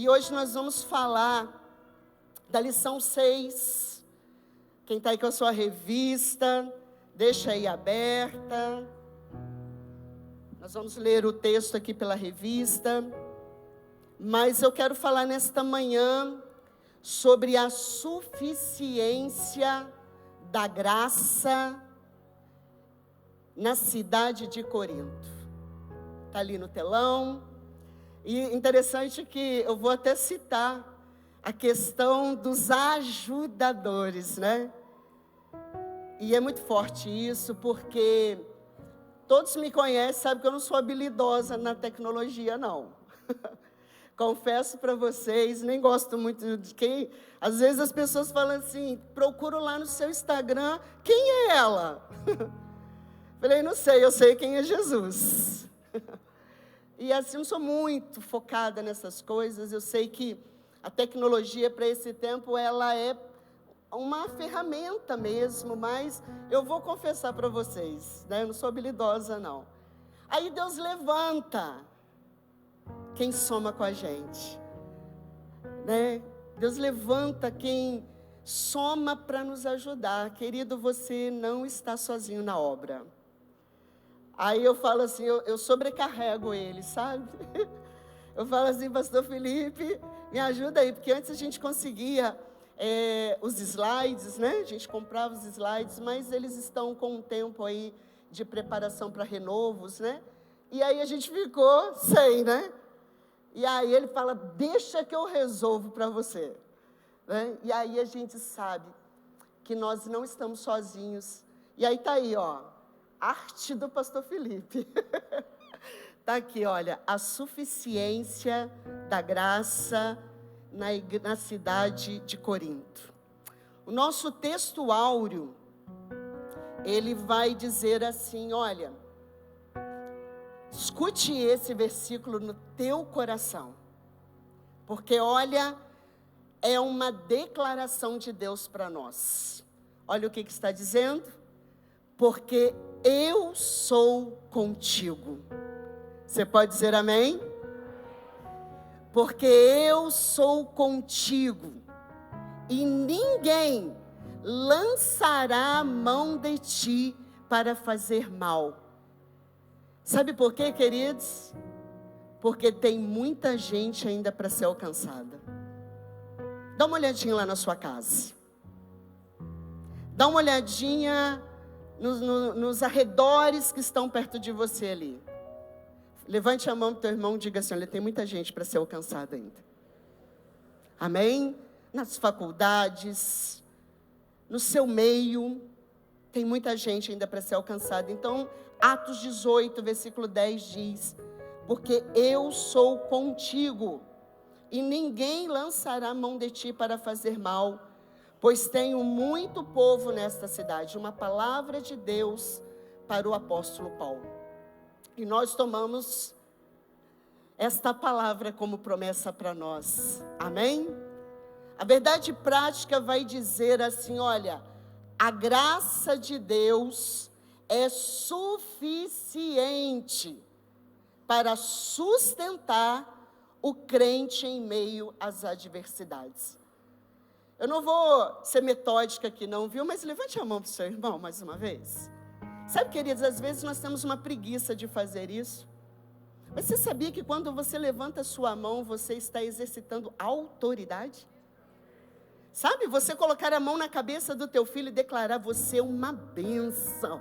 E hoje nós vamos falar da lição 6. Quem está aí com a sua revista, deixa aí aberta. Nós vamos ler o texto aqui pela revista. Mas eu quero falar nesta manhã sobre a suficiência da graça na cidade de Corinto. Está ali no telão. E interessante que eu vou até citar a questão dos ajudadores, né? E é muito forte isso, porque todos me conhecem, sabem que eu não sou habilidosa na tecnologia, não. Confesso para vocês, nem gosto muito de quem... Às vezes as pessoas falam assim, procuro lá no seu Instagram, quem é ela? Falei, não sei, eu sei quem é Jesus. E assim, não sou muito focada nessas coisas. Eu sei que a tecnologia para esse tempo, ela é uma ferramenta mesmo, mas eu vou confessar para vocês, né? Eu não sou habilidosa, não. Aí Deus levanta quem soma com a gente, né? Deus levanta quem soma para nos ajudar. Querido, você não está sozinho na obra. Aí eu falo assim, eu sobrecarrego ele, sabe? Eu falo assim, pastor Felipe, me ajuda aí, porque antes a gente conseguia os slides, né? A gente comprava os slides, mas eles estão com um tempo aí de preparação para renovos, né? E aí a gente ficou sem, né? E aí ele fala, deixa que eu resolvo para você, né? E aí a gente sabe que nós não estamos sozinhos. E aí tá aí, ó, arte do pastor Felipe. Está aqui, olha, a suficiência da graça na cidade de Corinto. O nosso texto áureo, ele vai dizer assim, olha, escute esse versículo no teu coração, porque olha, é uma declaração de Deus para nós. Olha o que está dizendo, porque eu sou contigo. Você pode dizer amém? Porque eu sou contigo, e ninguém lançará a mão de ti para fazer mal. Sabe por quê, queridos? Porque tem muita gente ainda para ser alcançada. Dá uma olhadinha lá na sua casa. Dá uma olhadinha nos arredores que estão perto de você ali. Levante a mão do teu irmão e diga assim, olha, tem muita gente para ser alcançada ainda. Amém? Nas faculdades, no seu meio, tem muita gente ainda para ser alcançada. Então, Atos 18, versículo 10 diz, porque eu sou contigo, e ninguém lançará a mão de ti para fazer mal, pois tenho muito povo nesta cidade. Uma palavra de Deus para o apóstolo Paulo. E nós tomamos esta palavra como promessa para nós. Amém? A verdade prática vai dizer assim, olha, a graça de Deus é suficiente para sustentar o crente em meio às adversidades. Eu não vou ser metódica aqui não, viu? Mas levante a mão para o seu irmão mais uma vez. Sabe, queridos, às vezes nós temos uma preguiça de fazer isso. Mas você sabia que quando você levanta a sua mão, você está exercitando autoridade? Sabe, você colocar a mão na cabeça do teu filho e declarar você uma bênção.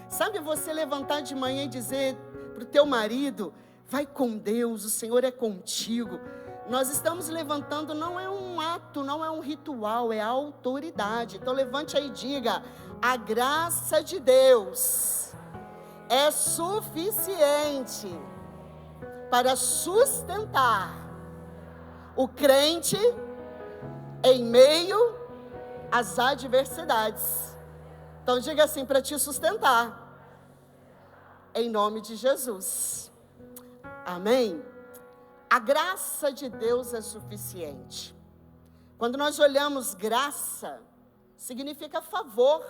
Sabe, você levantar de manhã e dizer para o teu marido, vai com Deus, o Senhor é contigo. Nós estamos levantando, não é um ato, não é um ritual, é autoridade. Então levante aí e diga, a graça de Deus é suficiente para sustentar o crente em meio às adversidades. Então diga assim, para te sustentar, em nome de Jesus. Amém? A graça de Deus é suficiente. Quando nós olhamos graça, significa favor,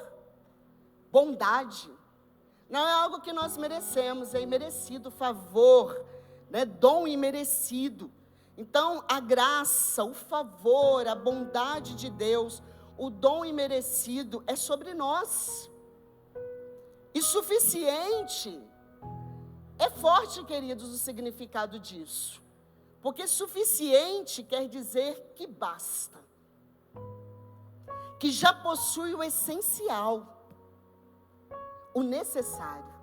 bondade. Não é algo que nós merecemos, é imerecido, favor, né? Dom imerecido. Então, a graça, o favor, a bondade de Deus, o dom imerecido é sobre nós. E suficiente, é forte, queridos, o significado disso. Porque suficiente quer dizer que basta. Que já possui o essencial, o necessário.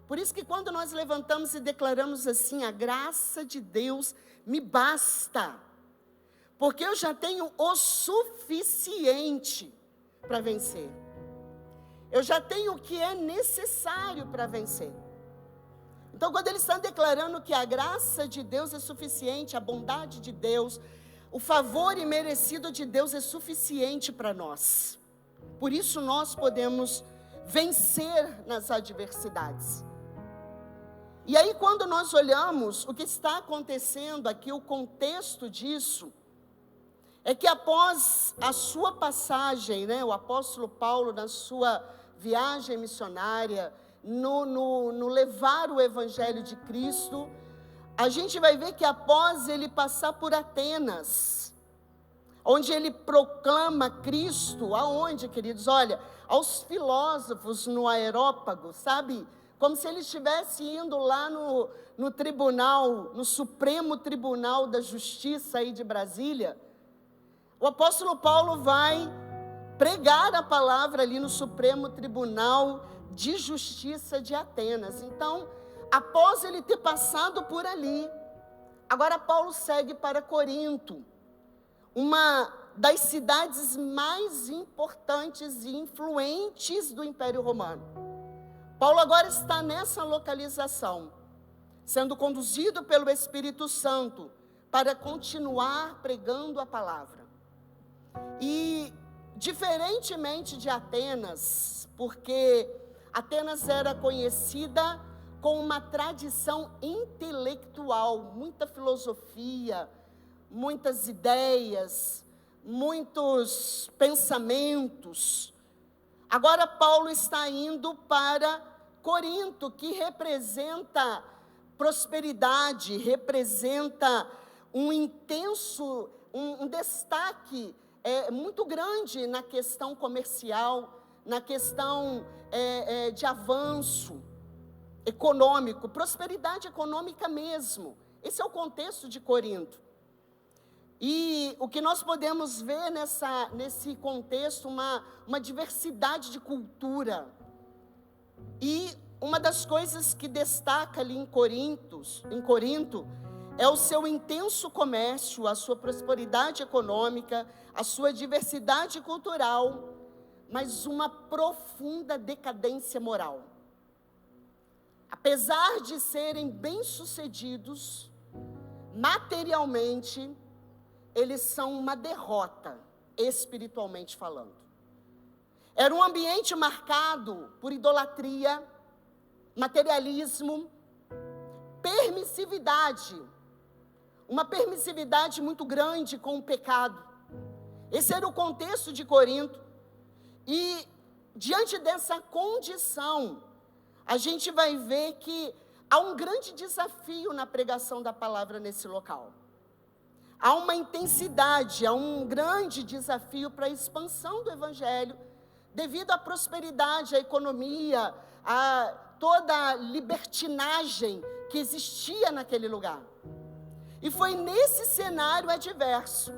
Por isso que quando nós levantamos e declaramos assim, a graça de Deus me basta. Porque eu já tenho o suficiente para vencer. Eu já tenho o que é necessário para vencer. Então, quando ele está declarando que a graça de Deus é suficiente, a bondade de Deus, o favor imerecido de Deus é suficiente para nós. Por isso nós podemos vencer nas adversidades. E aí, quando nós olhamos o que está acontecendo aqui, o contexto disso, é que após a sua passagem, o apóstolo Paulo, na sua viagem missionária, no levar o evangelho de Cristo, a gente vai ver que após ele passar por Atenas, onde ele proclama Cristo, aonde, queridos? Olha, aos filósofos no Areópago, sabe? Como se ele estivesse indo lá no tribunal, no Supremo Tribunal da Justiça aí de Brasília. O apóstolo Paulo vai pregar a palavra ali no Supremo Tribunal de Justiça de Atenas. Então, após ele ter passado por ali, agora Paulo segue para Corinto, uma das cidades mais importantes e influentes do Império Romano. Paulo agora está nessa localização, sendo conduzido pelo Espírito Santo para continuar pregando a palavra. E, diferentemente de Atenas, porque Atenas era conhecida com uma tradição intelectual, muita filosofia, muitas ideias, muitos pensamentos. Agora Paulo está indo para Corinto, que representa prosperidade, representa um intenso, um destaque muito grande na questão comercial, na questão de avanço econômico, prosperidade econômica mesmo. Esse é o contexto de Corinto. E o que nós podemos ver nesse contexto, uma diversidade de cultura. E uma das coisas que destaca ali em Corinto, é o seu intenso comércio, a sua prosperidade econômica, a sua diversidade cultural, mas uma profunda decadência moral. Apesar de serem bem-sucedidos, materialmente, eles são uma derrota, espiritualmente falando. Era um ambiente marcado por idolatria, materialismo, permissividade, uma permissividade muito grande com o pecado. Esse era o contexto de Corinto. E, diante dessa condição, a gente vai ver que há um grande desafio na pregação da palavra nesse local. Há uma intensidade, há um grande desafio para a expansão do evangelho, devido à prosperidade, à economia, a toda a libertinagem que existia naquele lugar. E foi nesse cenário adverso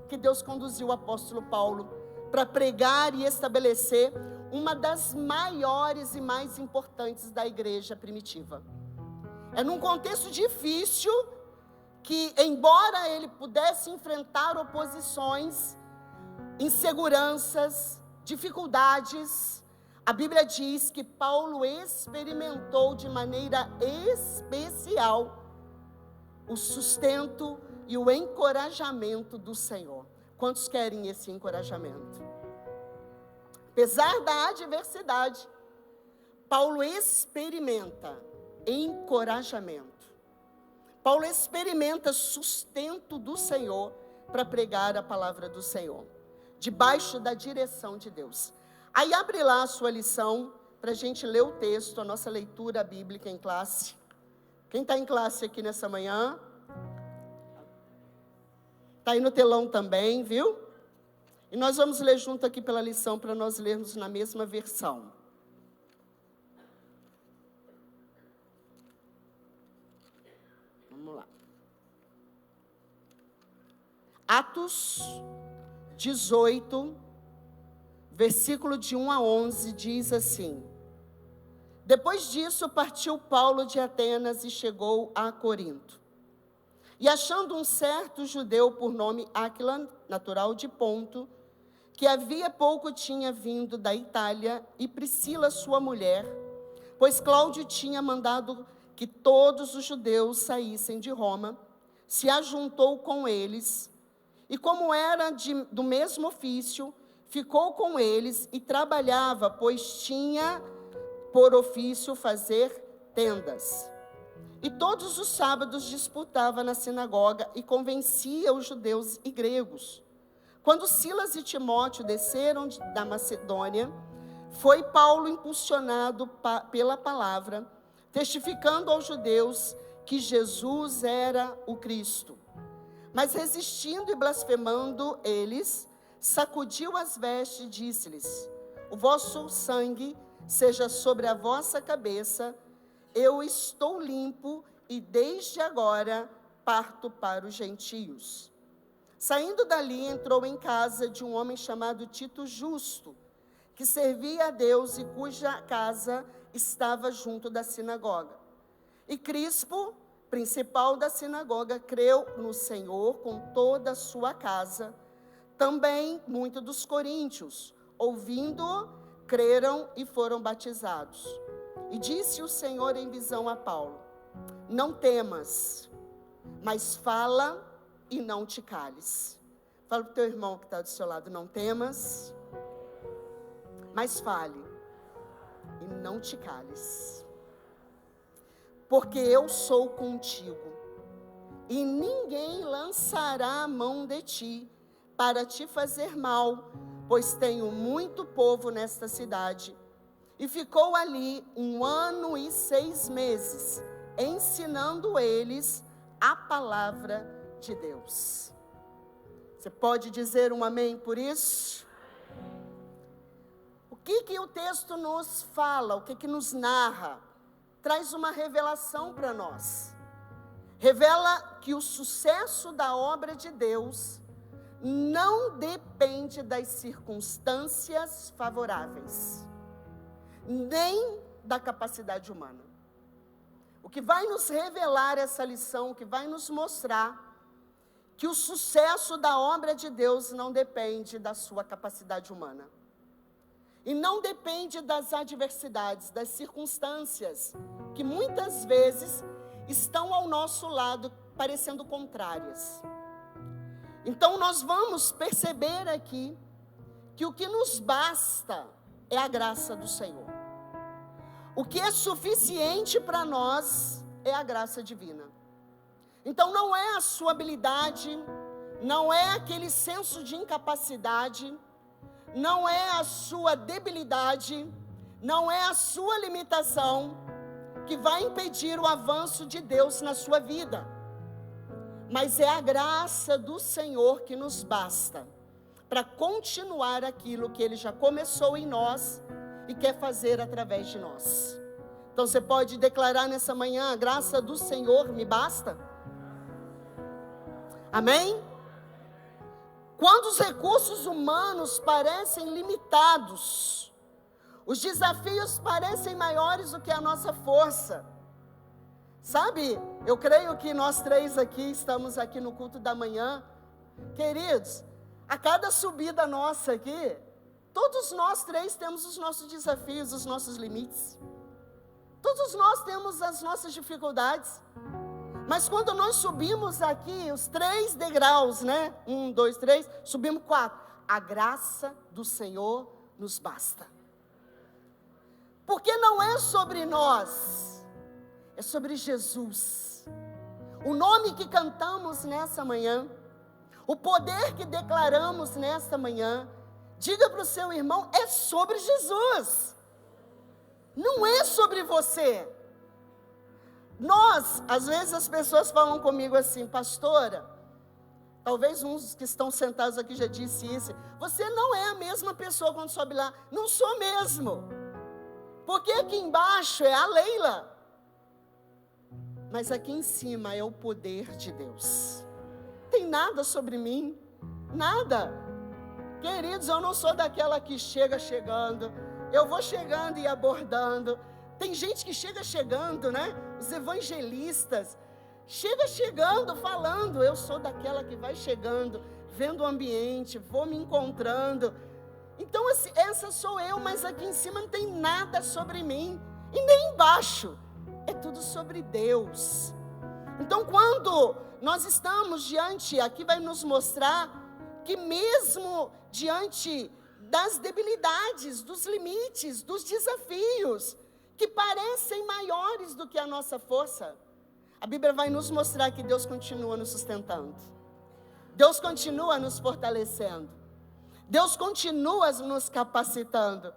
que Deus conduziu o apóstolo Paulo para pregar e estabelecer uma das maiores e mais importantes da igreja primitiva. É num contexto difícil que, embora ele pudesse enfrentar oposições, inseguranças, dificuldades, a Bíblia diz que Paulo experimentou de maneira especial o sustento e o encorajamento do Senhor. Quantos querem esse encorajamento? Apesar da adversidade, Paulo experimenta encorajamento. Paulo experimenta sustento do Senhor para pregar a palavra do Senhor, debaixo da direção de Deus. Aí abre lá a sua lição para a gente ler o texto, a nossa leitura bíblica em classe. Quem está em classe aqui nessa manhã? Está aí no telão também, viu? E nós vamos ler junto aqui pela lição, para nós lermos na mesma versão. Vamos lá. Atos 18, versículo de 1 a 11, diz assim: Depois disso, partiu Paulo de Atenas e chegou a Corinto. E achando um certo judeu por nome Áquila, natural de Ponto, que havia pouco tinha vindo da Itália, e Priscila, sua mulher, pois Cláudio tinha mandado que todos os judeus saíssem de Roma, se ajuntou com eles, e como era do mesmo ofício, ficou com eles e trabalhava, pois tinha por ofício fazer tendas. E todos os sábados disputava na sinagoga e convencia os judeus e gregos. Quando Silas e Timóteo desceram da Macedônia, foi Paulo impulsionado pela palavra, testificando aos judeus que Jesus era o Cristo. Mas resistindo e blasfemando eles, sacudiu as vestes e disse-lhes: O vosso sangue seja sobre a vossa cabeça, eu estou limpo e desde agora parto para os gentios. Saindo dali, entrou em casa de um homem chamado Tito Justo, que servia a Deus e cuja casa estava junto da sinagoga. E Crispo, principal da sinagoga, creu no Senhor com toda a sua casa. Também muitos dos coríntios, ouvindo-o, creram e foram batizados. E disse o Senhor em visão a Paulo: Não temas, mas fala e não te cales. Fala para o teu irmão que está do seu lado: não temas, mas fale e não te cales. Porque eu sou contigo, e ninguém lançará a mão de ti para te fazer mal, pois tenho muito povo nesta cidade. E ficou ali 1 ano e 6 meses, ensinando eles a palavra de Deus. Você pode dizer um amém por isso? O que o texto nos fala, o que nos narra? Traz uma revelação para nós. Revela que o sucesso da obra de Deus não depende das circunstâncias favoráveis, nem da capacidade humana. O que vai nos revelar essa lição, o que vai nos mostrar que o sucesso da obra de Deus não depende da sua capacidade humana. E não depende das adversidades, das circunstâncias, que muitas vezes estão ao nosso lado, parecendo contrárias. Então nós vamos perceber aqui que o que nos basta é a graça do Senhor. O que é suficiente para nós é a graça divina. Então não é a sua habilidade, não é aquele senso de incapacidade, não é a sua debilidade, não é a sua limitação que vai impedir o avanço de Deus na sua vida. Mas é a graça do Senhor que nos basta para continuar aquilo que Ele já começou em nós e quer fazer através de nós. Então você pode declarar nessa manhã: a graça do Senhor me basta? Amém? Quando os recursos humanos parecem limitados, os desafios parecem maiores do que a nossa força. Sabe, eu creio que nós três aqui, estamos aqui no culto da manhã, queridos, a cada subida nossa aqui, todos nós três temos os nossos desafios, os nossos limites. Todos nós temos as nossas dificuldades. Mas quando nós subimos aqui, os 3 degraus, né? 1, 2, 3, subimos 4. A graça do Senhor nos basta. Porque não é sobre nós, é sobre Jesus. O nome que cantamos nessa manhã, o poder que declaramos nessa manhã, diga para o seu irmão, é sobre Jesus. Não é sobre você. Às vezes as pessoas falam comigo assim: pastora, Talvez uns que estão sentados aqui já disse isso. Você não é a mesma pessoa quando sobe lá. Não sou mesmo. Porque aqui embaixo é a Leila. Mas aqui em cima é o poder de Deus. Tem nada sobre mim. Nada. Queridos, eu não sou daquela que chega chegando. Eu vou chegando e abordando. Tem gente que chega chegando, né? Os evangelistas. Chega chegando, falando. Eu sou daquela que vai chegando, vendo o ambiente, vou me encontrando. Então, essa sou eu, mas aqui em cima não tem nada sobre mim. E nem embaixo. É tudo sobre Deus. Então, quando nós estamos diante, aqui vai nos mostrar que mesmo diante das debilidades, dos limites, dos desafios, que parecem maiores do que a nossa força, a Bíblia vai nos mostrar que Deus continua nos sustentando. Deus continua nos fortalecendo. Deus continua nos capacitando.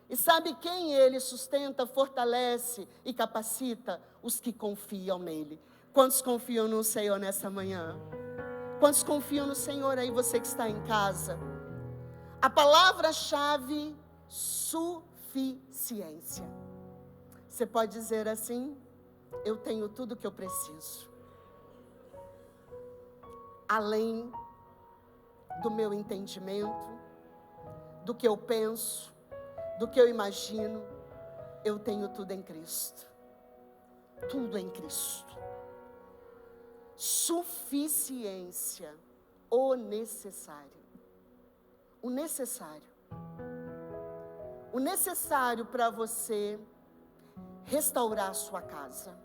E sabe quem Ele sustenta, fortalece e capacita? Os que confiam nele. Quantos confiam no Senhor nessa manhã? Quantos confiam no Senhor aí, você que está em casa? A palavra-chave, suficiência. Você pode dizer assim: eu tenho tudo o que eu preciso. Além do meu entendimento, do que eu penso, do que eu imagino, eu tenho tudo em Cristo. Tudo em Cristo. Suficiência, o necessário. O necessário. O necessário para você restaurar a sua casa.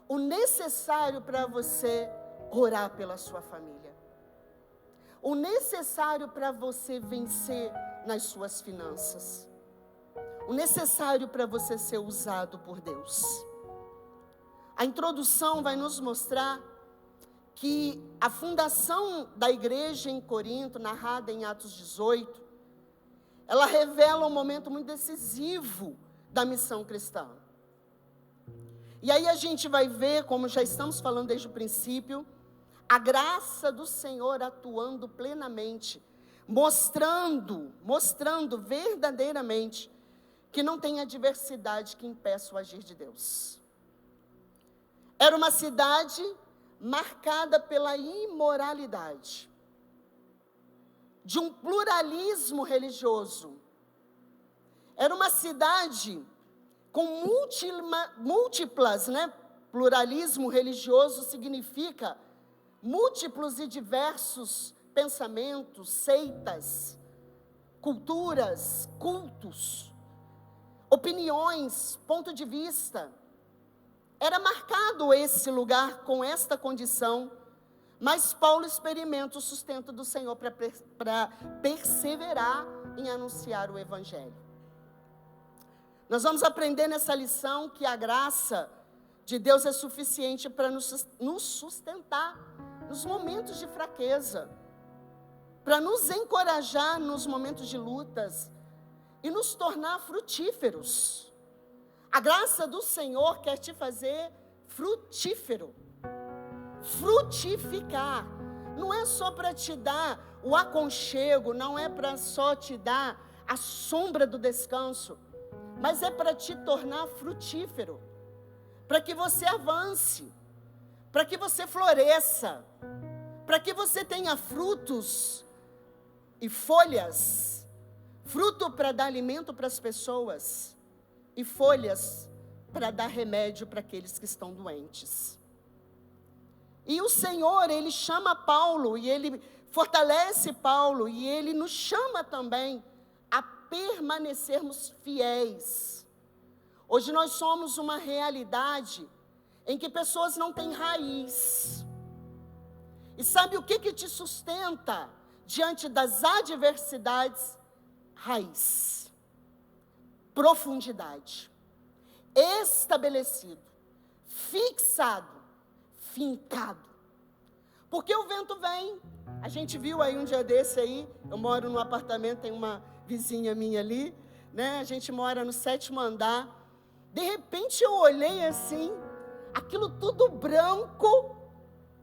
O necessário para você orar pela sua família. O necessário para você vencer nas suas finanças. O necessário para você ser usado por Deus. A introdução vai nos mostrar que a fundação da igreja em Corinto, narrada em Atos 18, ela revela um momento muito decisivo da missão cristã. E aí a gente vai ver, como já estamos falando desde o princípio, a graça do Senhor atuando plenamente, mostrando verdadeiramente que não tem adversidade que impeça o agir de Deus. Era uma cidade marcada pela imoralidade, de um pluralismo religioso. Era uma cidade com múltiplas, pluralismo religioso significa múltiplos e diversos pensamentos, seitas, culturas, cultos, opiniões, ponto de vista. Era marcado esse lugar com esta condição, mas Paulo experimenta o sustento do Senhor para perseverar em anunciar o Evangelho. Nós vamos aprender nessa lição que a graça de Deus é suficiente para nos sustentar nos momentos de fraqueza, para nos encorajar nos momentos de lutas e nos tornar frutíferos. A graça do Senhor quer te fazer frutífero, frutificar. Não é só para te dar o aconchego, não é para só te dar a sombra do descanso, mas é para te tornar frutífero, para que você avance, para que você floresça, para que você tenha frutos e folhas, fruto para dar alimento para as pessoas e folhas para dar remédio para aqueles que estão doentes. E o Senhor, Ele chama Paulo, e Ele fortalece Paulo, e Ele nos chama também a permanecermos fiéis. Hoje nós somos uma realidade em que pessoas não têm raiz. E sabe o que te sustenta diante das adversidades? Raiz, profundidade, estabelecido, fixado, fincado. Porque o vento vem. A gente viu aí um dia desse aí, eu moro num apartamento, tem uma vizinha minha ali, a gente mora no 7º andar. De repente eu olhei assim, aquilo tudo branco,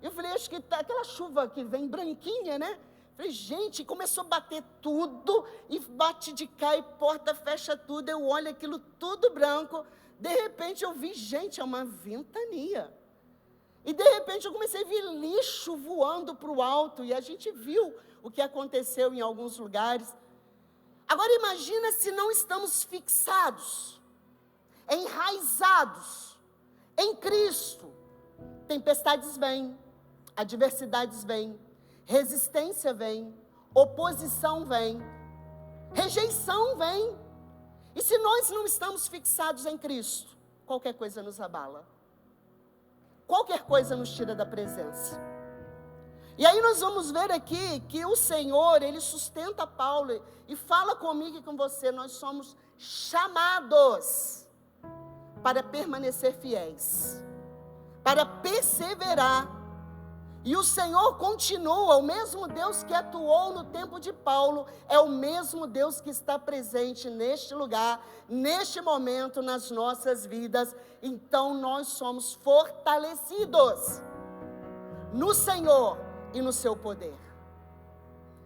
Eu falei, acho que tá aquela chuva que vem branquinha, né? Falei, gente, começou a bater tudo, e bate de cá, e porta, fecha tudo, eu olho aquilo tudo branco, de repente eu vi, gente, é uma ventania. E de repente eu comecei a ver lixo voando para o alto, e a gente viu o que aconteceu em alguns lugares. Agora imagina se não estamos fixados, enraizados em Cristo. Tempestades vêm, adversidades vêm, resistência vem, oposição vem, rejeição vem. E se nós não estamos fixados em Cristo, qualquer coisa nos abala. Qualquer coisa nos tira da presença. E aí nós vamos ver aqui que o Senhor, Ele sustenta Paulo e fala comigo e com você, nós somos chamados para permanecer fiéis, para perseverar. E o Senhor continua, o mesmo Deus que atuou no tempo de Paulo, é o mesmo Deus que está presente neste lugar, neste momento, nas nossas vidas. Então nós somos fortalecidos no Senhor e no seu poder.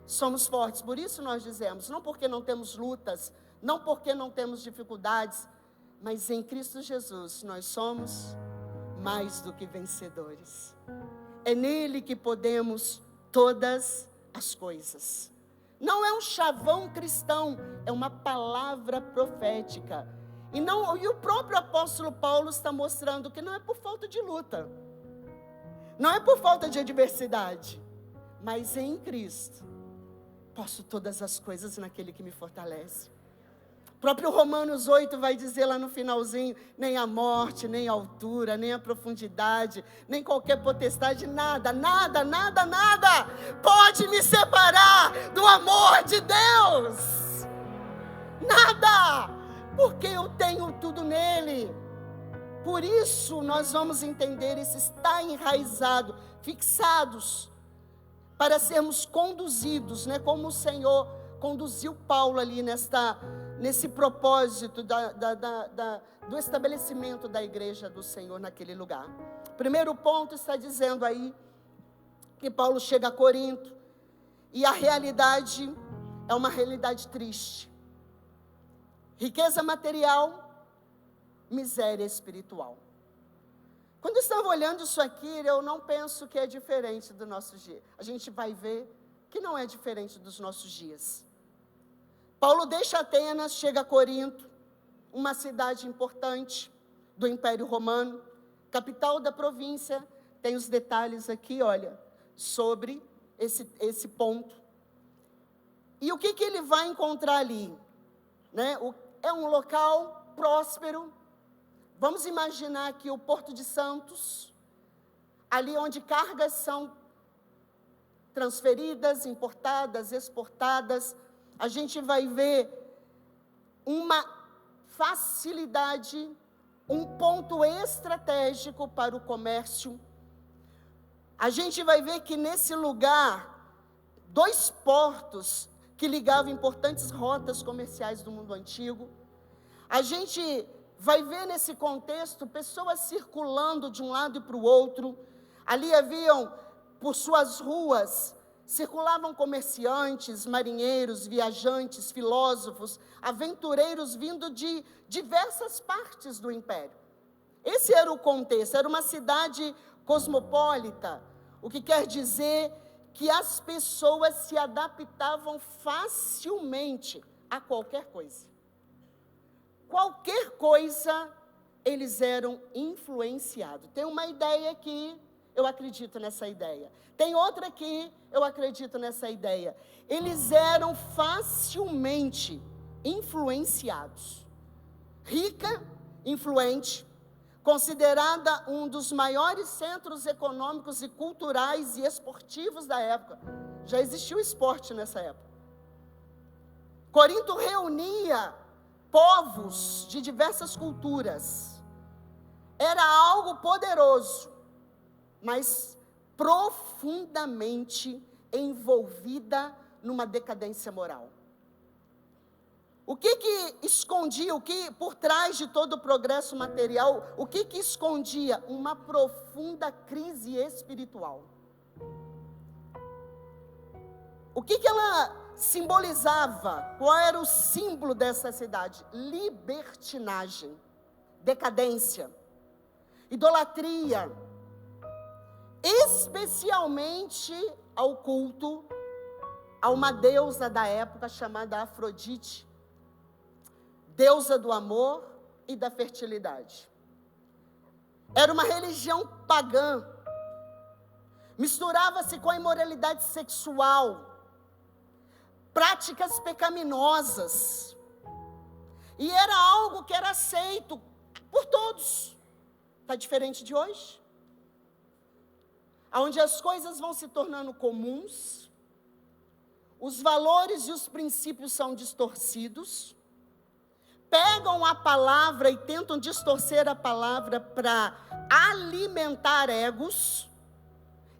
Somos fortes, por isso nós dizemos, não porque não temos lutas, não porque não temos dificuldades, mas em Cristo Jesus nós somos mais do que vencedores. É nele que podemos todas as coisas. Não é um chavão cristão, é uma palavra profética. E o próprio apóstolo Paulo está mostrando que não é por falta de luta, não é por falta de adversidade, mas em Cristo posso todas as coisas naquele que me fortalece. O próprio Romanos 8 vai dizer lá no finalzinho, nem a morte, nem a altura, nem a profundidade, nem qualquer potestade, nada pode me separar do amor de Deus. Nada, porque eu tenho tudo nele. Por isso nós vamos entender esse estar enraizado, fixados, para sermos conduzidos, né, como o Senhor conduziu Paulo ali nesse propósito do estabelecimento da igreja do Senhor naquele lugar. Primeiro ponto está dizendo aí que Paulo chega a Corinto e a realidade é uma realidade triste. Riqueza material, miséria espiritual. Quando eu estava olhando isso aqui, eu não penso que é diferente do nosso dia. A gente vai ver que não é diferente dos nossos dias. Paulo deixa Atenas, chega a Corinto, uma cidade importante do Império Romano, capital da província. Tem os detalhes aqui, olha, sobre esse ponto. E o que ele vai encontrar ali? Né? É um local próspero. Vamos imaginar aqui o Porto de Santos, ali onde cargas são transferidas, importadas, exportadas. A gente vai ver uma facilidade, um ponto estratégico para o comércio. A gente vai ver que nesse lugar, 2 portos que ligavam importantes rotas comerciais do mundo antigo. A gente vai ver nesse contexto pessoas circulando de um lado e para o outro. Ali haviam, por suas ruas, circulavam comerciantes, marinheiros, viajantes, filósofos, aventureiros vindo de diversas partes do império. Esse era o contexto, era uma cidade cosmopolita, o que quer dizer que as pessoas se adaptavam facilmente a qualquer coisa. Qualquer coisa, eles eram influenciados. Tem uma ideia aqui, eu acredito nessa ideia. Tem outra aqui, eu acredito nessa ideia. Eles eram facilmente influenciados. Rica, influente, considerada um dos maiores centros econômicos e culturais e esportivos da época. Já existia o esporte nessa época. Corinto reunia povos de diversas culturas. Era algo poderoso, mas profundamente envolvida numa decadência moral. O que escondia, o que por trás de todo o progresso material, o que escondia? Uma profunda crise espiritual. O que ela simbolizava? Qual era o símbolo dessa cidade? Libertinagem, decadência, idolatria, especialmente ao culto a uma deusa da época chamada Afrodite, deusa do amor e da fertilidade. Era uma religião pagã, misturava-se com a imoralidade sexual, práticas pecaminosas, e era algo que era aceito por todos. Está diferente de hoje? Onde as coisas vão se tornando comuns, os valores e os princípios são distorcidos, pegam a palavra e tentam distorcer a palavra para alimentar egos,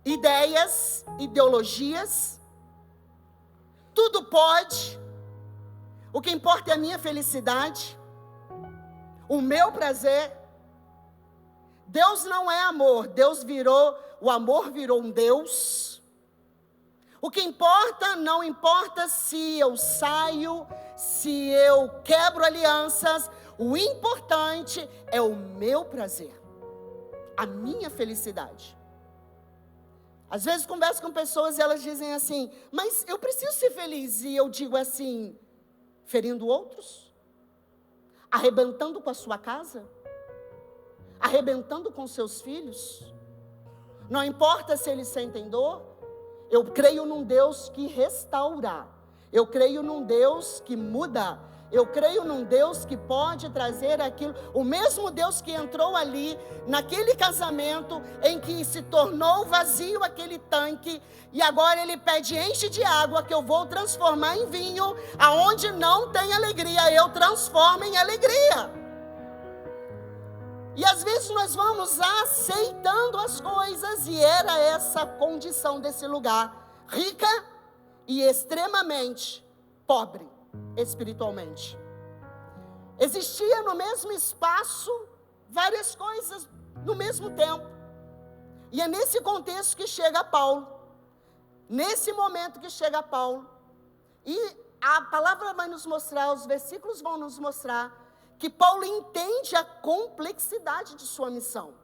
ideias, ideologias. Tudo pode, o que importa é a minha felicidade, o meu prazer. Deus não é amor, o amor virou um Deus. O que importa, não importa se eu saio, se eu quebro alianças, o importante é o meu prazer, a minha felicidade. Às vezes converso com pessoas e elas dizem assim, mas eu preciso ser feliz, e eu digo assim, ferindo outros? Arrebentando com a sua casa? Arrebentando com seus filhos? Não importa se eles sentem dor. Eu creio num Deus que restaura. Eu creio num Deus que muda. Eu creio num Deus que pode trazer aquilo. O mesmo Deus que entrou ali, naquele casamento, em que se tornou vazio aquele tanque, e agora ele pede, enche de água, que eu vou transformar em vinho. Aonde não tem alegria, eu transformo em alegria. E às vezes nós vamos aceitando as coisas, e era essa condição desse lugar, rica e extremamente pobre espiritualmente. Existia no mesmo espaço várias coisas no mesmo tempo. E é nesse contexto que chega Paulo, nesse momento que chega Paulo, e a palavra vai nos mostrar, os versículos vão nos mostrar, que Paulo entende a complexidade de sua missão.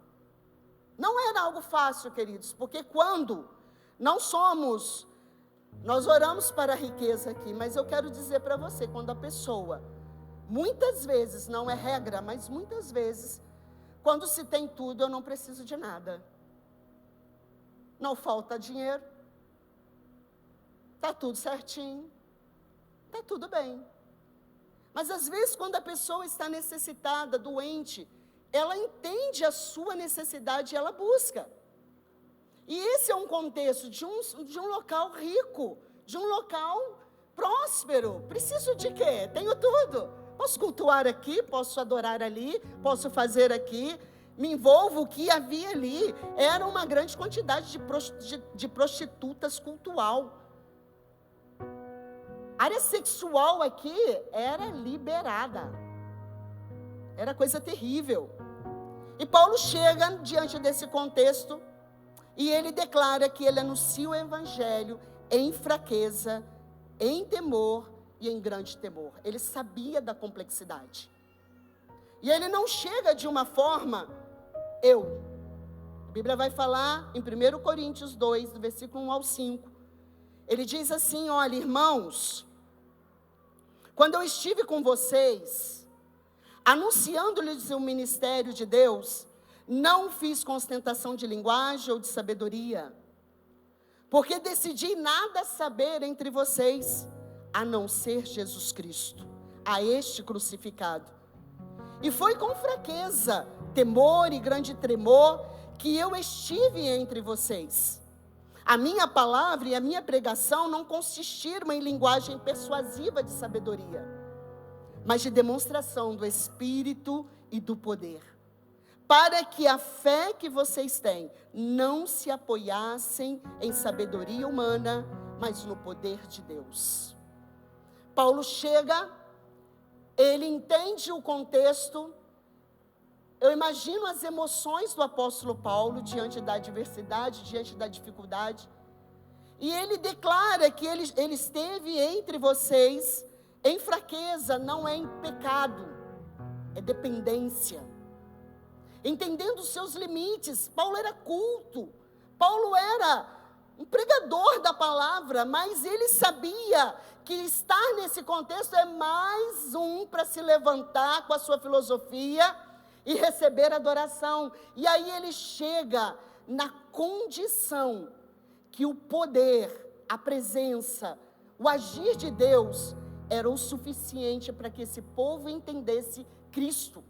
Não era algo fácil, queridos, porque quando nós oramos para a riqueza aqui, mas eu quero dizer para você, quando a pessoa, muitas vezes, não é regra, mas muitas vezes, quando se tem tudo, eu não preciso de nada. Não falta dinheiro, está tudo certinho, está tudo bem. Mas às vezes, quando a pessoa está necessitada, doente, ela entende a sua necessidade e ela busca. E esse é um contexto de um local rico, de um local próspero. Preciso de quê? Tenho tudo. Posso cultuar aqui, posso adorar ali, posso fazer aqui. Me envolvo, o que havia ali era uma grande quantidade de prostitutas cultual. A área sexual aqui era liberada. Era coisa terrível. E Paulo chega diante desse contexto e ele declara que ele anuncia o evangelho em fraqueza, em temor e em grande temor. Ele sabia da complexidade. E ele não chega de uma forma, A Bíblia vai falar em 1 Coríntios 2, do versículo 1 ao 5. Ele diz assim, olha, irmãos, quando eu estive com vocês, anunciando-lhes o ministério de Deus, não fiz com ostentação de linguagem ou de sabedoria, porque decidi nada saber entre vocês, a não ser Jesus Cristo, a este crucificado. E foi com fraqueza, temor e grande tremor que eu estive entre vocês. A minha palavra e a minha pregação não consistiram em linguagem persuasiva de sabedoria, mas de demonstração do Espírito e do poder, para que a fé que vocês têm não se apoiassem em sabedoria humana, mas no poder de Deus. Paulo chega ele entende o contexto. Eu imagino as emoções do apóstolo Paulo diante da adversidade, diante da dificuldade. E ele declara que ele esteve entre vocês em fraqueza, não é em pecado, é dependência. Entendendo os seus limites. Paulo era culto, Paulo era um pregador da palavra, mas ele sabia que estar nesse contexto é mais um para se levantar com a sua filosofia e receber adoração. E aí ele chega na condição que o poder, a presença, o agir de Deus era o suficiente para que esse povo entendesse Cristo.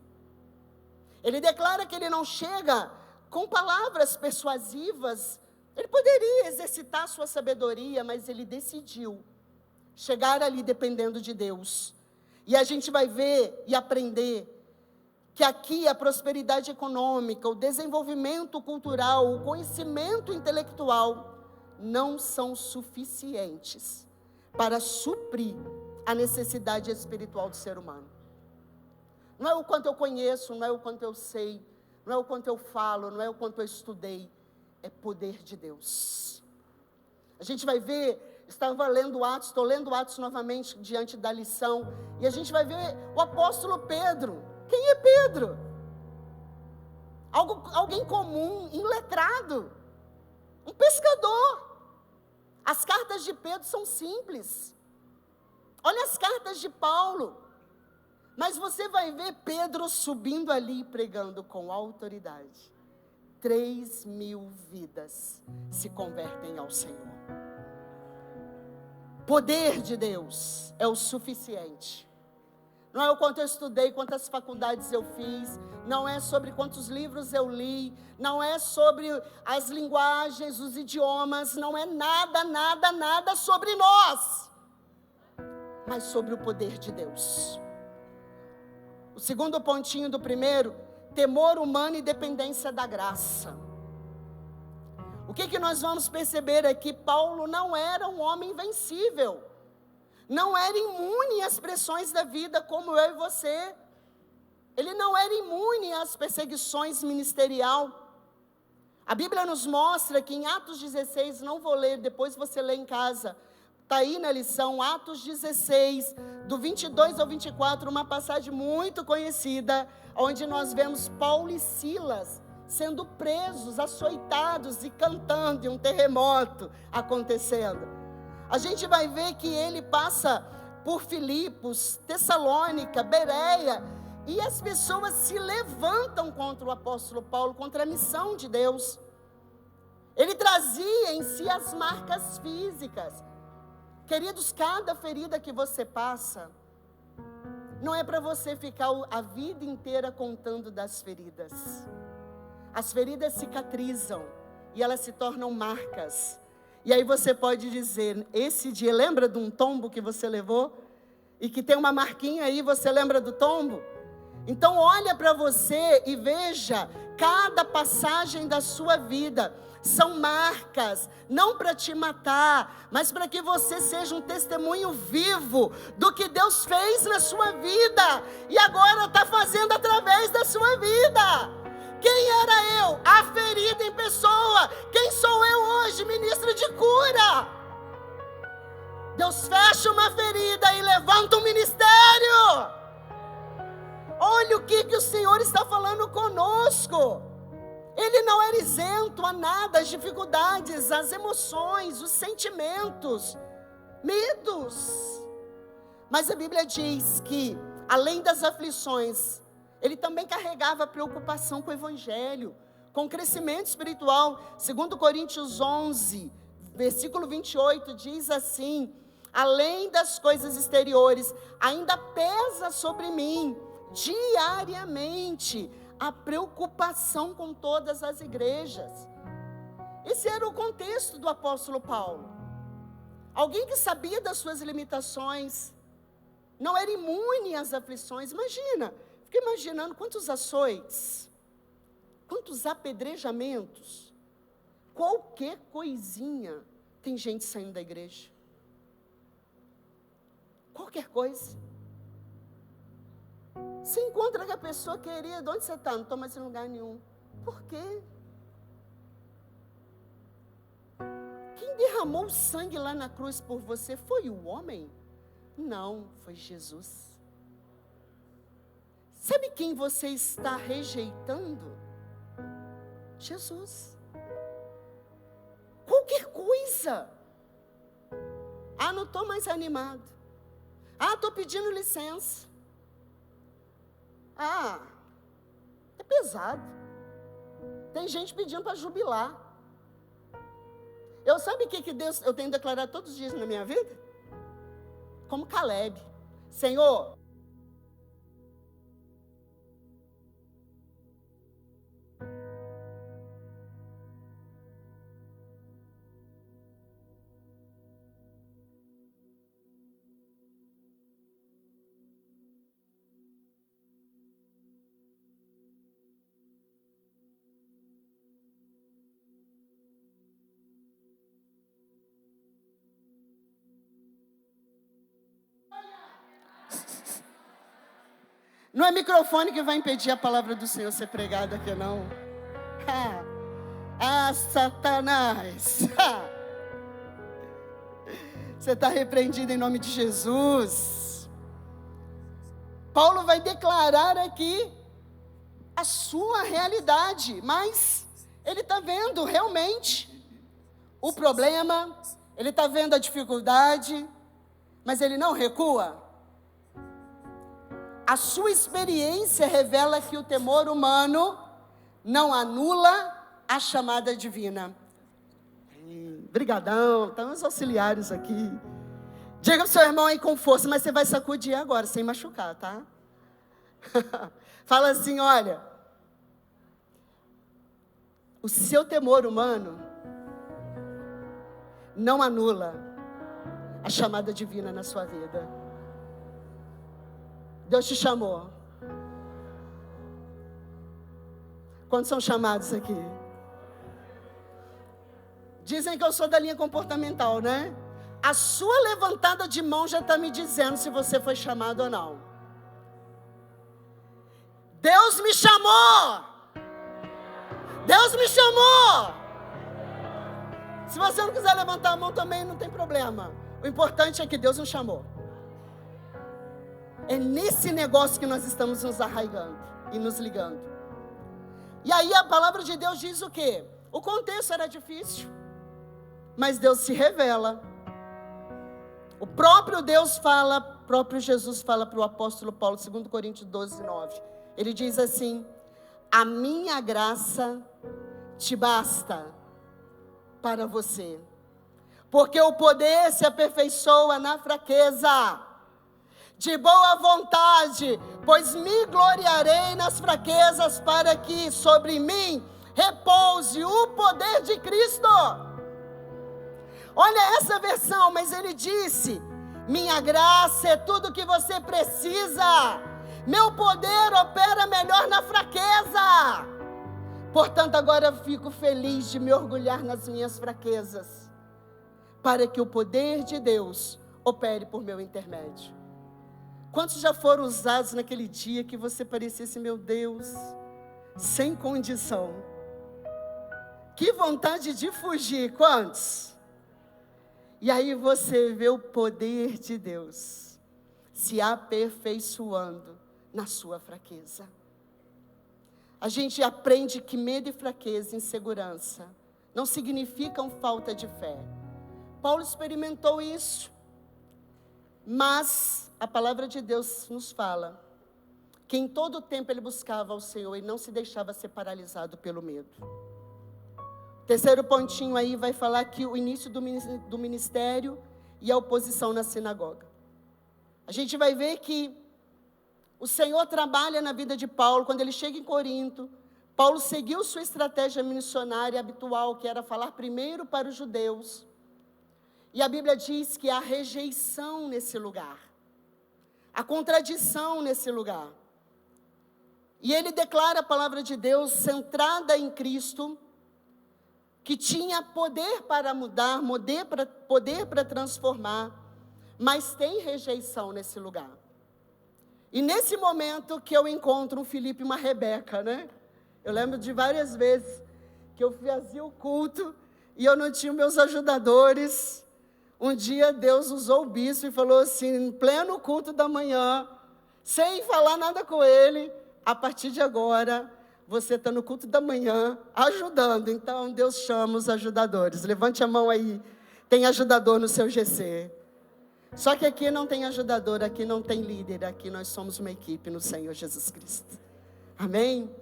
Ele declara que ele não chega com palavras persuasivas. Ele poderia exercitar sua sabedoria, mas ele decidiu chegar ali dependendo de Deus. E a gente vai ver e aprender que aqui a prosperidade econômica, o desenvolvimento cultural, o conhecimento intelectual não são suficientes para suprir a necessidade espiritual do ser humano. Não é o quanto eu conheço, não é o quanto eu sei, não é o quanto eu falo, não é o quanto eu estudei, é poder de Deus. A gente vai ver, estava lendo Atos, estou lendo Atos novamente diante da lição, e a gente vai ver o apóstolo Pedro. Quem é Pedro? Alguém comum, iletrado, um pescador. As cartas de Pedro são simples. Olha as cartas de Paulo. Mas você vai ver Pedro subindo ali pregando com autoridade. 3.000 vidas se convertem ao Senhor. Poder de Deus é o suficiente. Não é o quanto eu estudei, quantas faculdades eu fiz, não é sobre quantos livros eu li, não é sobre as linguagens, os idiomas, não é nada sobre nós, mas sobre o poder de Deus. O segundo pontinho do primeiro, temor humano e dependência da graça. O que nós vamos perceber aqui? Paulo não era um homem invencível, não era imune às pressões da vida como eu e você. Ele não era imune às perseguições ministerial. A Bíblia nos mostra que em Atos 16, não vou ler, depois você lê em casa, está aí na lição, Atos 16, do 22 ao 24, uma passagem muito conhecida, onde nós vemos Paulo e Silas sendo presos, açoitados e cantando, e um terremoto acontecendo. A gente vai ver que ele passa por Filipos, Tessalônica, Bereia, e as pessoas se levantam contra o apóstolo Paulo, contra a missão de Deus. Ele trazia em si as marcas físicas. Queridos, cada ferida que você passa, não é para você ficar a vida inteira contando das feridas. As feridas cicatrizam e elas se tornam marcas. E aí você pode dizer, esse dia, lembra de um tombo que você levou? E que tem uma marquinha aí, você lembra do tombo? Então olha para você e veja, cada passagem da sua vida são marcas, não para te matar, mas para que você seja um testemunho vivo do que Deus fez na sua vida, e agora está fazendo através da sua vida. Quem era eu? A ferida em pessoa. Quem sou eu hoje? Ministro de cura. Deus fecha uma ferida e levanta um ministério. Olha o que o Senhor está falando conosco. Ele não era isento a nada, as dificuldades, as emoções, os sentimentos, medos. Mas a Bíblia diz que, além das aflições, ele também carregava preocupação com o Evangelho, com o crescimento espiritual. 2 Coríntios 11, versículo 28, diz assim: além das coisas exteriores, ainda pesa sobre mim, diariamente, a preocupação com todas as igrejas. Esse era o contexto do apóstolo Paulo. Alguém que sabia das suas limitações, não era imune às aflições. Imagina, fiquei imaginando quantos açoites, quantos apedrejamentos, qualquer coisinha, tem gente saindo da igreja. Qualquer coisa. Se encontra com a pessoa querida, onde você está? Não estou mais em lugar nenhum. Por quê? Quem derramou o sangue lá na cruz por você foi o homem? Não, foi Jesus. Sabe quem você está rejeitando? Jesus. Qualquer coisa. Ah, não estou mais animado. Ah, estou pedindo licença. Ah, é pesado. Tem gente pedindo para jubilar. Sabe o que Deus, eu tenho declarado todos os dias na minha vida? Como Caleb. Senhor, não é microfone que vai impedir a palavra do Senhor ser pregada aqui, não. Satanás. Você está repreendido em nome de Jesus. Paulo vai declarar aqui a sua realidade, mas ele está vendo realmente o problema, ele está vendo a dificuldade, mas ele não recua. A sua experiência revela que o temor humano não anula a chamada divina. Brigadão, estão os auxiliares aqui. Diga ao seu irmão aí com força, mas você vai sacudir agora, sem machucar, tá? Fala assim, olha, o seu temor humano não anula a chamada divina na sua vida. Deus te chamou. Quantos são chamados aqui? Dizem que eu sou da linha comportamental, né? A sua levantada de mão já está me dizendo se você foi chamado ou não. Deus me chamou! Deus me chamou! Se você não quiser levantar a mão também, não tem problema. O importante é que Deus nos chamou. É nesse negócio que nós estamos nos arraigando e nos ligando. E aí a palavra de Deus diz o quê? O contexto era difícil, mas Deus se revela. O próprio Deus fala, o próprio Jesus fala para o apóstolo Paulo, 2 Coríntios 12, 9. Ele diz assim, a minha graça te basta para você, porque o poder se aperfeiçoa na fraqueza. De boa vontade, pois me gloriarei nas fraquezas, para que sobre mim repouse o poder de Cristo. Olha essa versão, mas ele disse, minha graça é tudo que você precisa, meu poder opera melhor na fraqueza. Portanto, agora eu fico feliz de me orgulhar nas minhas fraquezas, para que o poder de Deus opere por meu intermédio. Quantos já foram usados naquele dia que você parecia assim, meu Deus, sem condição? Que vontade de fugir, quantos? E aí você vê o poder de Deus se aperfeiçoando na sua fraqueza. A gente aprende que medo e fraqueza, insegurança, não significam falta de fé. Paulo experimentou isso, mas a palavra de Deus nos fala que em todo o tempo ele buscava ao Senhor e não se deixava ser paralisado pelo medo. Terceiro pontinho aí vai falar que o início do ministério e a oposição na sinagoga. A gente vai ver que o Senhor trabalha na vida de Paulo. Quando ele chega em Corinto, Paulo seguiu sua estratégia missionária habitual, que era falar primeiro para os judeus. E a Bíblia diz que há rejeição nesse lugar, a contradição nesse lugar. E ele declara a palavra de Deus centrada em Cristo, que tinha poder para mudar, poder para transformar, mas tem rejeição nesse lugar. E nesse momento que eu encontro um Felipe e uma Rebeca, né? Eu lembro de várias vezes que eu fazia o culto e eu não tinha meus ajudadores. Um dia Deus usou o bispo e falou assim, em pleno culto da manhã, sem falar nada com ele, a partir de agora, você está no culto da manhã, ajudando. Então, Deus chama os ajudadores. Levante a mão aí. Tem ajudador no seu GC. Só que aqui não tem ajudador, aqui não tem líder. Aqui nós somos uma equipe no Senhor Jesus Cristo. Amém?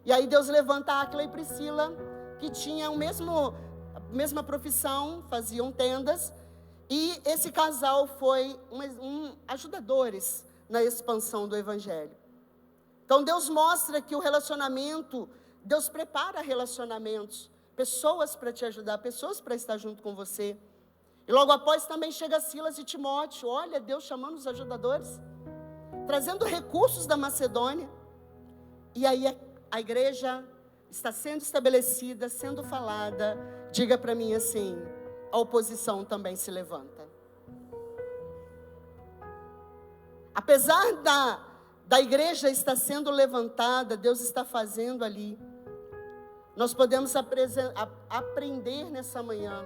E aí Deus levanta a Áquila e Priscila, que tinham a mesma profissão, faziam tendas. E esse casal foi ajudadores na expansão do Evangelho. Então Deus mostra que o relacionamento, Deus prepara relacionamentos, pessoas para te ajudar, pessoas para estar junto com você. E logo após também chega Silas e Timóteo, olha Deus chamando os ajudadores, trazendo recursos da Macedônia. E aí a igreja está sendo estabelecida, sendo falada. Diga para mim assim, a oposição também se levanta. Apesar da igreja estar sendo levantada, Deus está fazendo ali. Nós podemos aprender nessa manhã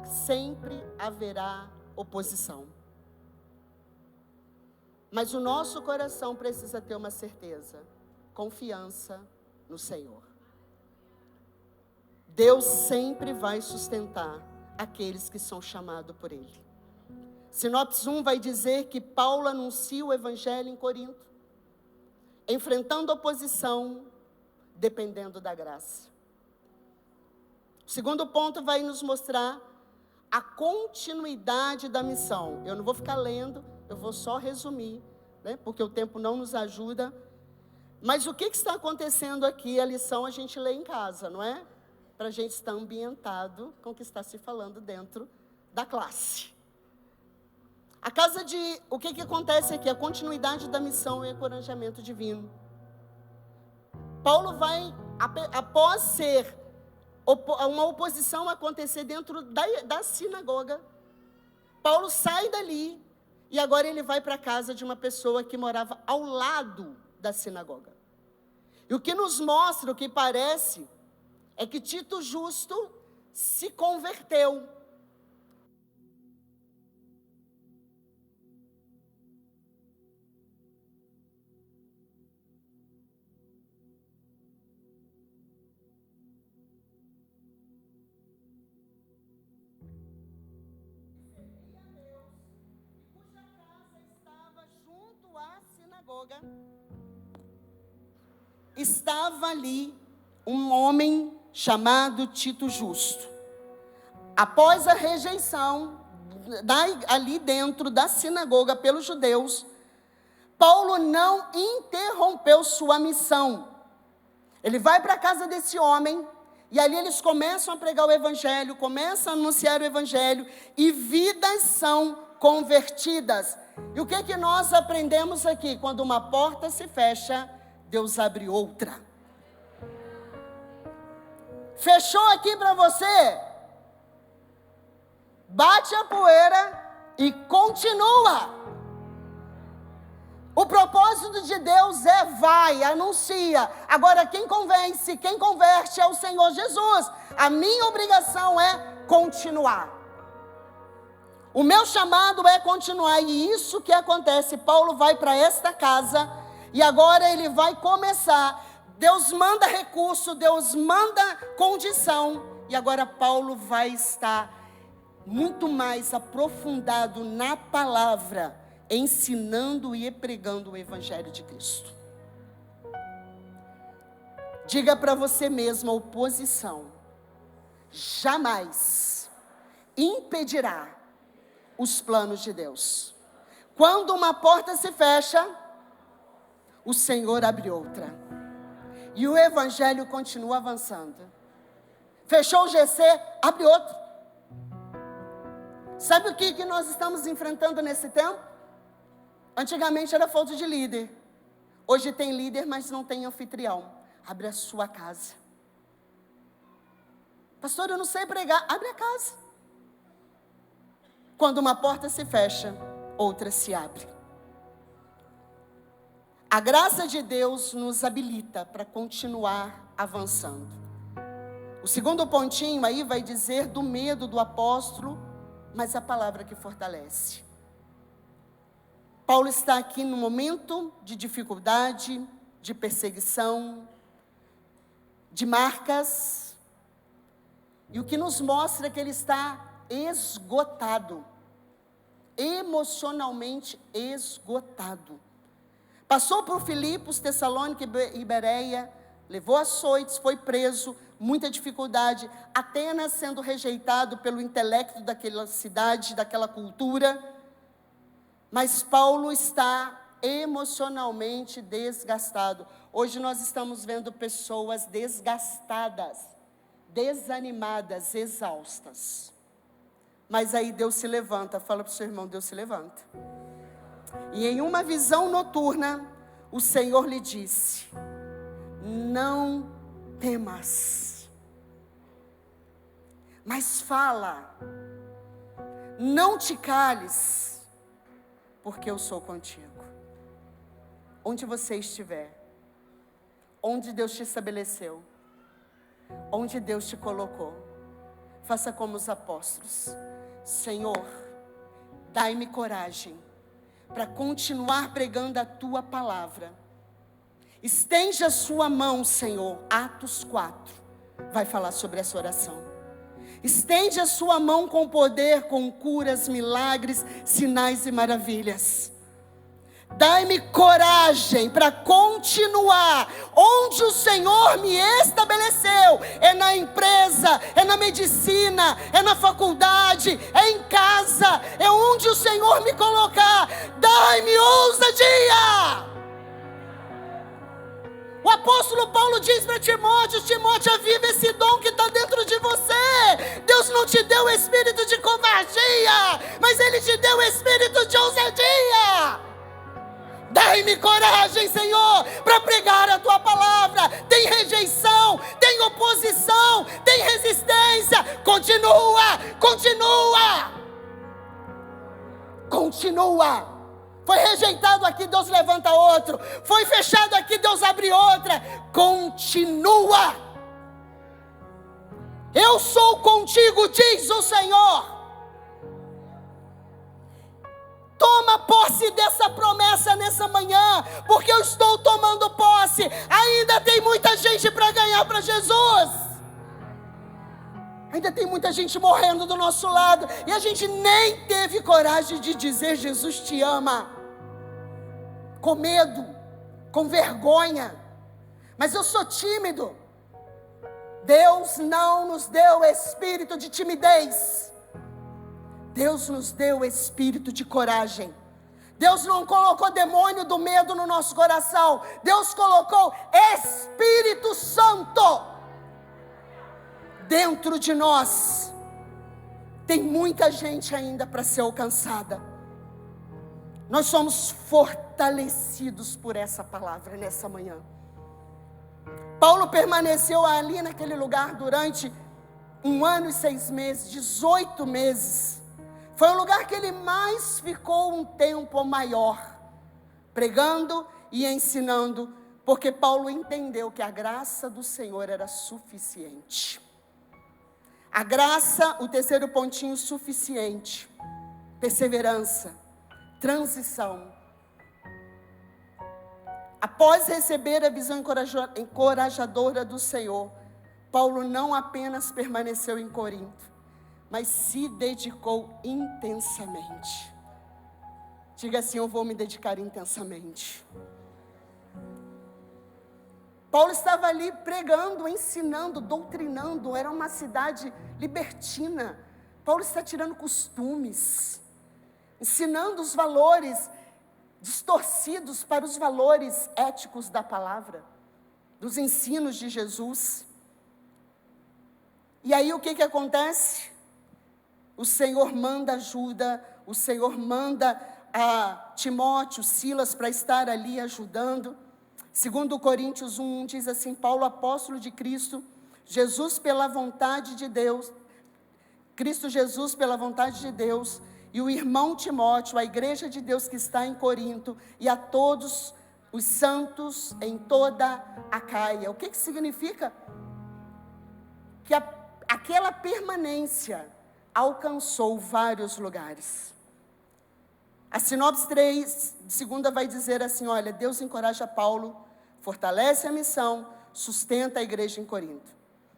que sempre haverá oposição. Mas o nosso coração precisa ter uma certeza, confiança no Senhor. Deus sempre vai sustentar aqueles que são chamados por Ele. Sinopse 1 vai dizer que Paulo anuncia o Evangelho em Corinto, enfrentando oposição, dependendo da graça. O segundo ponto vai nos mostrar a continuidade da missão. Eu não vou ficar lendo, eu vou só resumir, né, porque o tempo não nos ajuda. Mas o que está acontecendo aqui? A lição a gente lê em casa, não é? Para a gente estar ambientado com o que está se falando dentro da classe. O que acontece aqui? A continuidade da missão e encorajamento divino. Paulo vai, após ser uma oposição acontecer dentro da sinagoga, Paulo sai dali e agora ele vai para a casa de uma pessoa que morava ao lado da sinagoga. E o que nos mostra, o que parece, é que Tito Justo se converteu. Estava ali um homem chamado Tito Justo. Após a rejeição ali dentro da sinagoga pelos judeus, Paulo não interrompeu sua missão. Ele vai para a casa desse homem e ali eles começam a pregar o Evangelho, começam a anunciar o Evangelho e vidas são convertidas. E o que nós aprendemos aqui? Quando uma porta se fecha, Deus abre outra. Fechou aqui para você? Bate a poeira e continua. O propósito de Deus é vai, anuncia. Agora quem convence, quem converte é o Senhor Jesus. A minha obrigação é continuar. O meu chamado é continuar, e isso que acontece. Paulo vai para esta casa, e agora ele vai começar. Deus manda recurso, Deus manda condição, e agora Paulo vai estar muito mais aprofundado na palavra, ensinando e pregando o Evangelho de Cristo. Diga para você mesmo, a oposição jamais impedirá os planos de Deus. Quando uma porta se fecha, o Senhor abre outra. E o Evangelho continua avançando. Fechou o GC, abre outro. Sabe o que nós estamos enfrentando nesse tempo? Antigamente era falta de líder. Hoje tem líder, mas não tem anfitrião. Abre a sua casa. Pastor, eu não sei pregar. Abre a casa. Quando uma porta se fecha, outra se abre. A graça de Deus nos habilita para continuar avançando. O segundo pontinho aí vai dizer do medo do apóstolo, mas a palavra que fortalece. Paulo está aqui no momento de dificuldade, de perseguição, de marcas, e o que nos mostra é que ele está esgotado, emocionalmente esgotado. Passou por Filipos, Tessalônica e Bereia, levou açoites, foi preso, muita dificuldade, Atenas sendo rejeitado pelo intelecto daquela cidade, daquela cultura, mas Paulo está emocionalmente desgastado. Hoje nós estamos vendo pessoas desgastadas, desanimadas, exaustas. Mas aí Deus se levanta, fala para o seu irmão, Deus se levanta. E em uma visão noturna, o Senhor lhe disse: não temas, mas fala, não te cales, porque eu sou contigo. Onde você estiver, onde Deus te estabeleceu, onde Deus te colocou, faça como os apóstolos: Senhor, dai-me coragem para continuar pregando a tua palavra. Estende a sua mão, Senhor. Atos 4 vai falar sobre essa oração. Estende a sua mão com poder, com curas, milagres, sinais e maravilhas. Dai-me coragem para continuar onde o Senhor me estabeleceu. É na empresa, é na medicina, é na faculdade, é em casa, é onde o Senhor me colocar. Dai-me ousadia. O apóstolo Paulo diz para Timóteo: Timóteo, aviva esse dom que está dentro de você. Deus não te deu o espírito de covardia, mas Ele te deu o espírito de ousadia. Dai-me coragem, Senhor, para pregar a tua palavra. Tem rejeição, tem oposição, tem resistência. Continua, continua, continua. Foi rejeitado aqui, Deus levanta outro. Foi fechado aqui, Deus abre outra. Continua. Eu sou contigo, diz o Senhor. Toma posse dessa promessa nessa manhã, porque eu estou tomando posse. Ainda tem muita gente para ganhar para Jesus. Ainda tem muita gente morrendo do nosso lado, e a gente nem teve coragem de dizer: Jesus te ama. Com medo, com vergonha. Mas eu sou tímido. Deus não nos deu espírito de timidez. Deus nos deu espírito de coragem. Deus não colocou demônio do medo no nosso coração. Deus colocou Espírito Santo dentro de nós. Tem muita gente ainda para ser alcançada. Nós somos fortalecidos por essa palavra nessa manhã. Paulo permaneceu ali naquele lugar durante 1 ano e 6 meses, 18 meses. Foi o lugar que ele mais ficou um tempo maior, pregando e ensinando, porque Paulo entendeu que a graça do Senhor era suficiente. A graça, o terceiro pontinho, suficiente. Perseverança, transição. Após receber a visão encorajadora do Senhor, Paulo não apenas permaneceu em Corinto, mas se dedicou intensamente. Diga assim: eu vou me dedicar intensamente. Paulo estava ali pregando, ensinando, doutrinando. Era uma cidade libertina. Paulo está tirando costumes, ensinando os valores distorcidos para os valores éticos da palavra, dos ensinos de Jesus. E aí o que acontece? O Senhor manda ajuda, o Senhor manda a Timóteo, Silas para estar ali ajudando. 2 Coríntios 1 diz assim: Paulo, apóstolo de Cristo, Jesus pela vontade de Deus, Cristo Jesus pela vontade de Deus, e o irmão Timóteo, a igreja de Deus que está em Corinto, e a todos os santos em toda a Caia. O que significa? Que aquela permanência alcançou vários lugares. A sinopse 3, segunda, vai dizer assim, olha, Deus encoraja Paulo, fortalece a missão, sustenta a igreja em Corinto.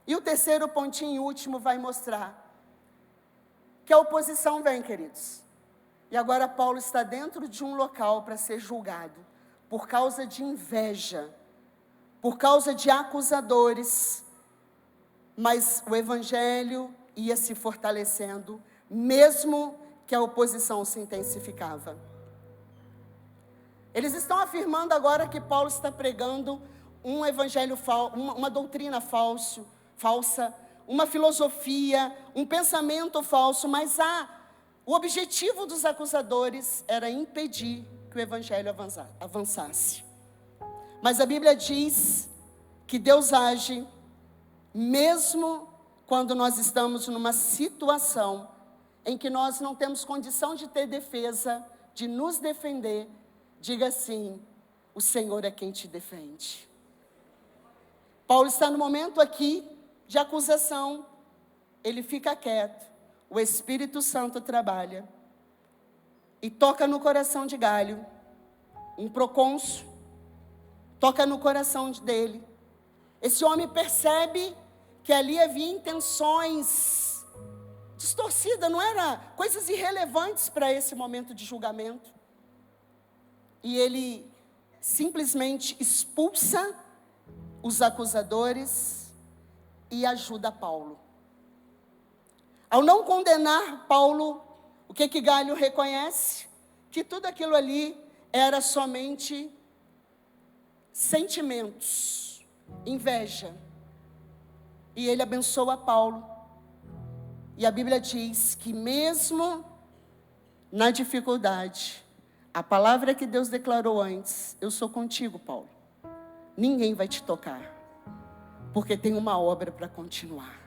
E o terceiro pontinho último vai mostrar que a oposição vem, queridos. E agora Paulo está dentro de um local para ser julgado, por causa de inveja, por causa de acusadores, mas o evangelho ia se fortalecendo, mesmo que a oposição se intensificava. Eles estão afirmando agora que Paulo está pregando um evangelho falso, uma doutrina falsa, uma filosofia, um pensamento falso, mas o objetivo dos acusadores era impedir que o evangelho avançasse. Mas a Bíblia diz que Deus age mesmo quando nós estamos numa situação em que nós não temos condição de ter defesa, de nos defender. Diga assim, o Senhor é quem te defende. Paulo está no momento aqui de acusação, ele fica quieto, o Espírito Santo trabalha e toca no coração de Galho, um procônsul, toca no coração dele. Esse homem percebe que ali havia intenções distorcidas, não era coisas irrelevantes para esse momento de julgamento. E ele simplesmente expulsa os acusadores e ajuda Paulo. Ao não condenar Paulo, o que Galho reconhece? Que tudo aquilo ali era somente sentimentos, inveja. E ele abençoa Paulo. E a Bíblia diz que mesmo na dificuldade, a palavra que Deus declarou antes, eu sou contigo, Paulo. Ninguém vai te tocar, porque tem uma obra para continuar.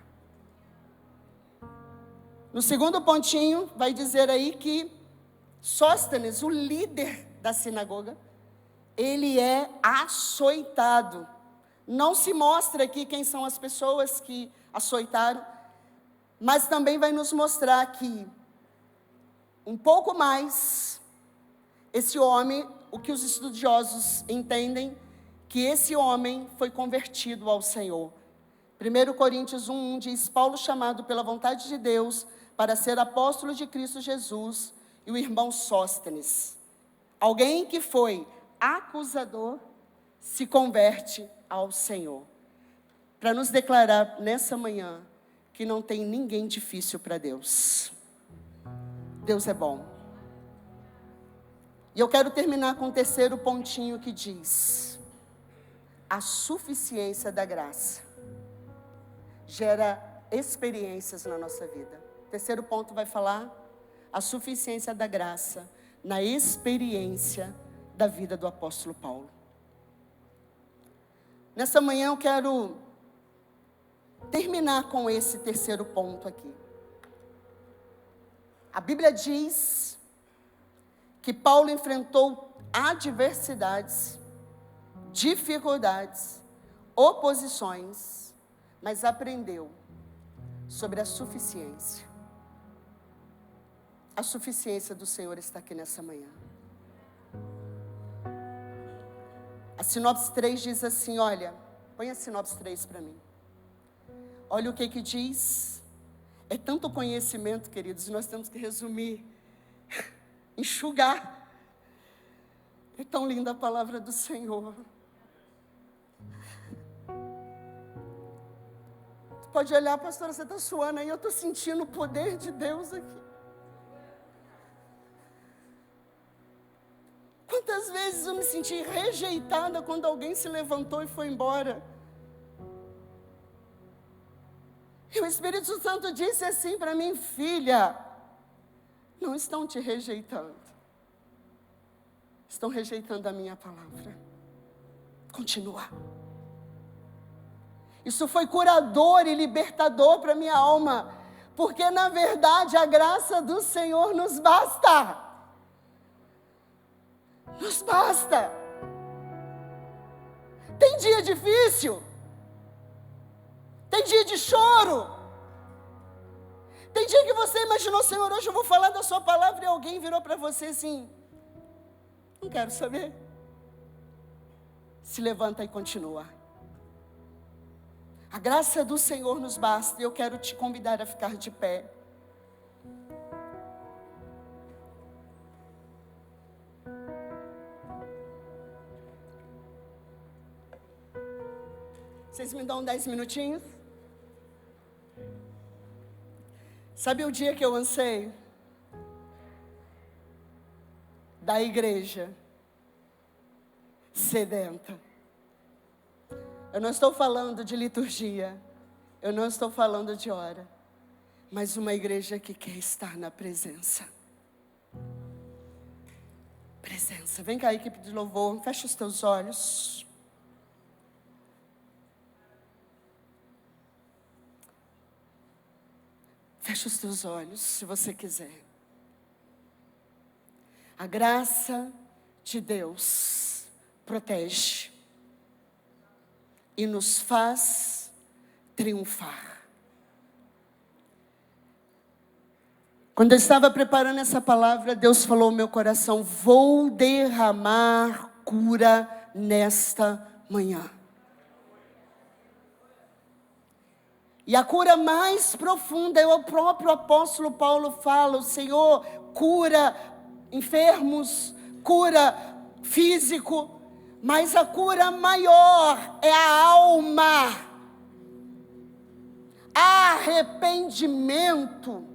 No segundo pontinho, vai dizer aí que Sóstenes, o líder da sinagoga, ele é açoitado. Não se mostra aqui quem são as pessoas que açoitaram, mas também vai nos mostrar que, um pouco mais, esse homem, o que os estudiosos entendem, que esse homem foi convertido ao Senhor. 1 Coríntios 1 diz, Paulo chamado pela vontade de Deus para ser apóstolo de Cristo Jesus, e o irmão Sóstenes, alguém que foi acusador, se converte ao Senhor, para nos declarar nessa manhã que não tem ninguém difícil para Deus. Deus é bom. E eu quero terminar com o terceiro pontinho que diz: a suficiência da graça gera experiências na nossa vida. O terceiro ponto vai falar a suficiência da graça na experiência da vida do apóstolo Paulo. Nessa manhã eu quero terminar com esse terceiro ponto aqui. A Bíblia diz que Paulo enfrentou adversidades, dificuldades, oposições, mas aprendeu sobre a suficiência. A suficiência do Senhor está aqui nessa manhã. A sinopse 3 diz assim, olha, põe a sinopse 3 para mim. Olha o que diz. É tanto conhecimento, queridos, e nós temos que resumir, enxugar. É tão linda a palavra do Senhor. Tu pode olhar, pastora, você está suando aí, eu estou sentindo o poder de Deus aqui. Quantas vezes eu me senti rejeitada quando alguém se levantou e foi embora. E o Espírito Santo disse assim para mim, filha, não estão te rejeitando. Estão rejeitando a minha palavra. Continua. Isso foi curador e libertador para minha alma. Porque na verdade a graça do Senhor nos basta. Nos basta. Tem dia difícil. Tem dia de choro. Tem dia que você imaginou, Senhor, hoje eu vou falar da sua palavra, e alguém virou para você assim: não quero saber. Se levanta e continua. A graça do Senhor nos basta, e eu quero te convidar a ficar de pé. Vocês me dão 10 minutinhos? Sabe o dia que eu anseio? Da igreja sedenta. Eu não estou falando de liturgia, eu não estou falando de hora, mas uma igreja que quer estar na presença. Presença. Vem cá, equipe de louvor, fecha os teus olhos. Fecha os teus olhos, se você quiser. A graça de Deus protege e nos faz triunfar. Quando eu estava preparando essa palavra, Deus falou ao meu coração: vou derramar cura nesta manhã. E a cura mais profunda, o próprio apóstolo Paulo fala: o Senhor cura enfermos, cura físico, mas a cura maior é a alma. Arrependimento,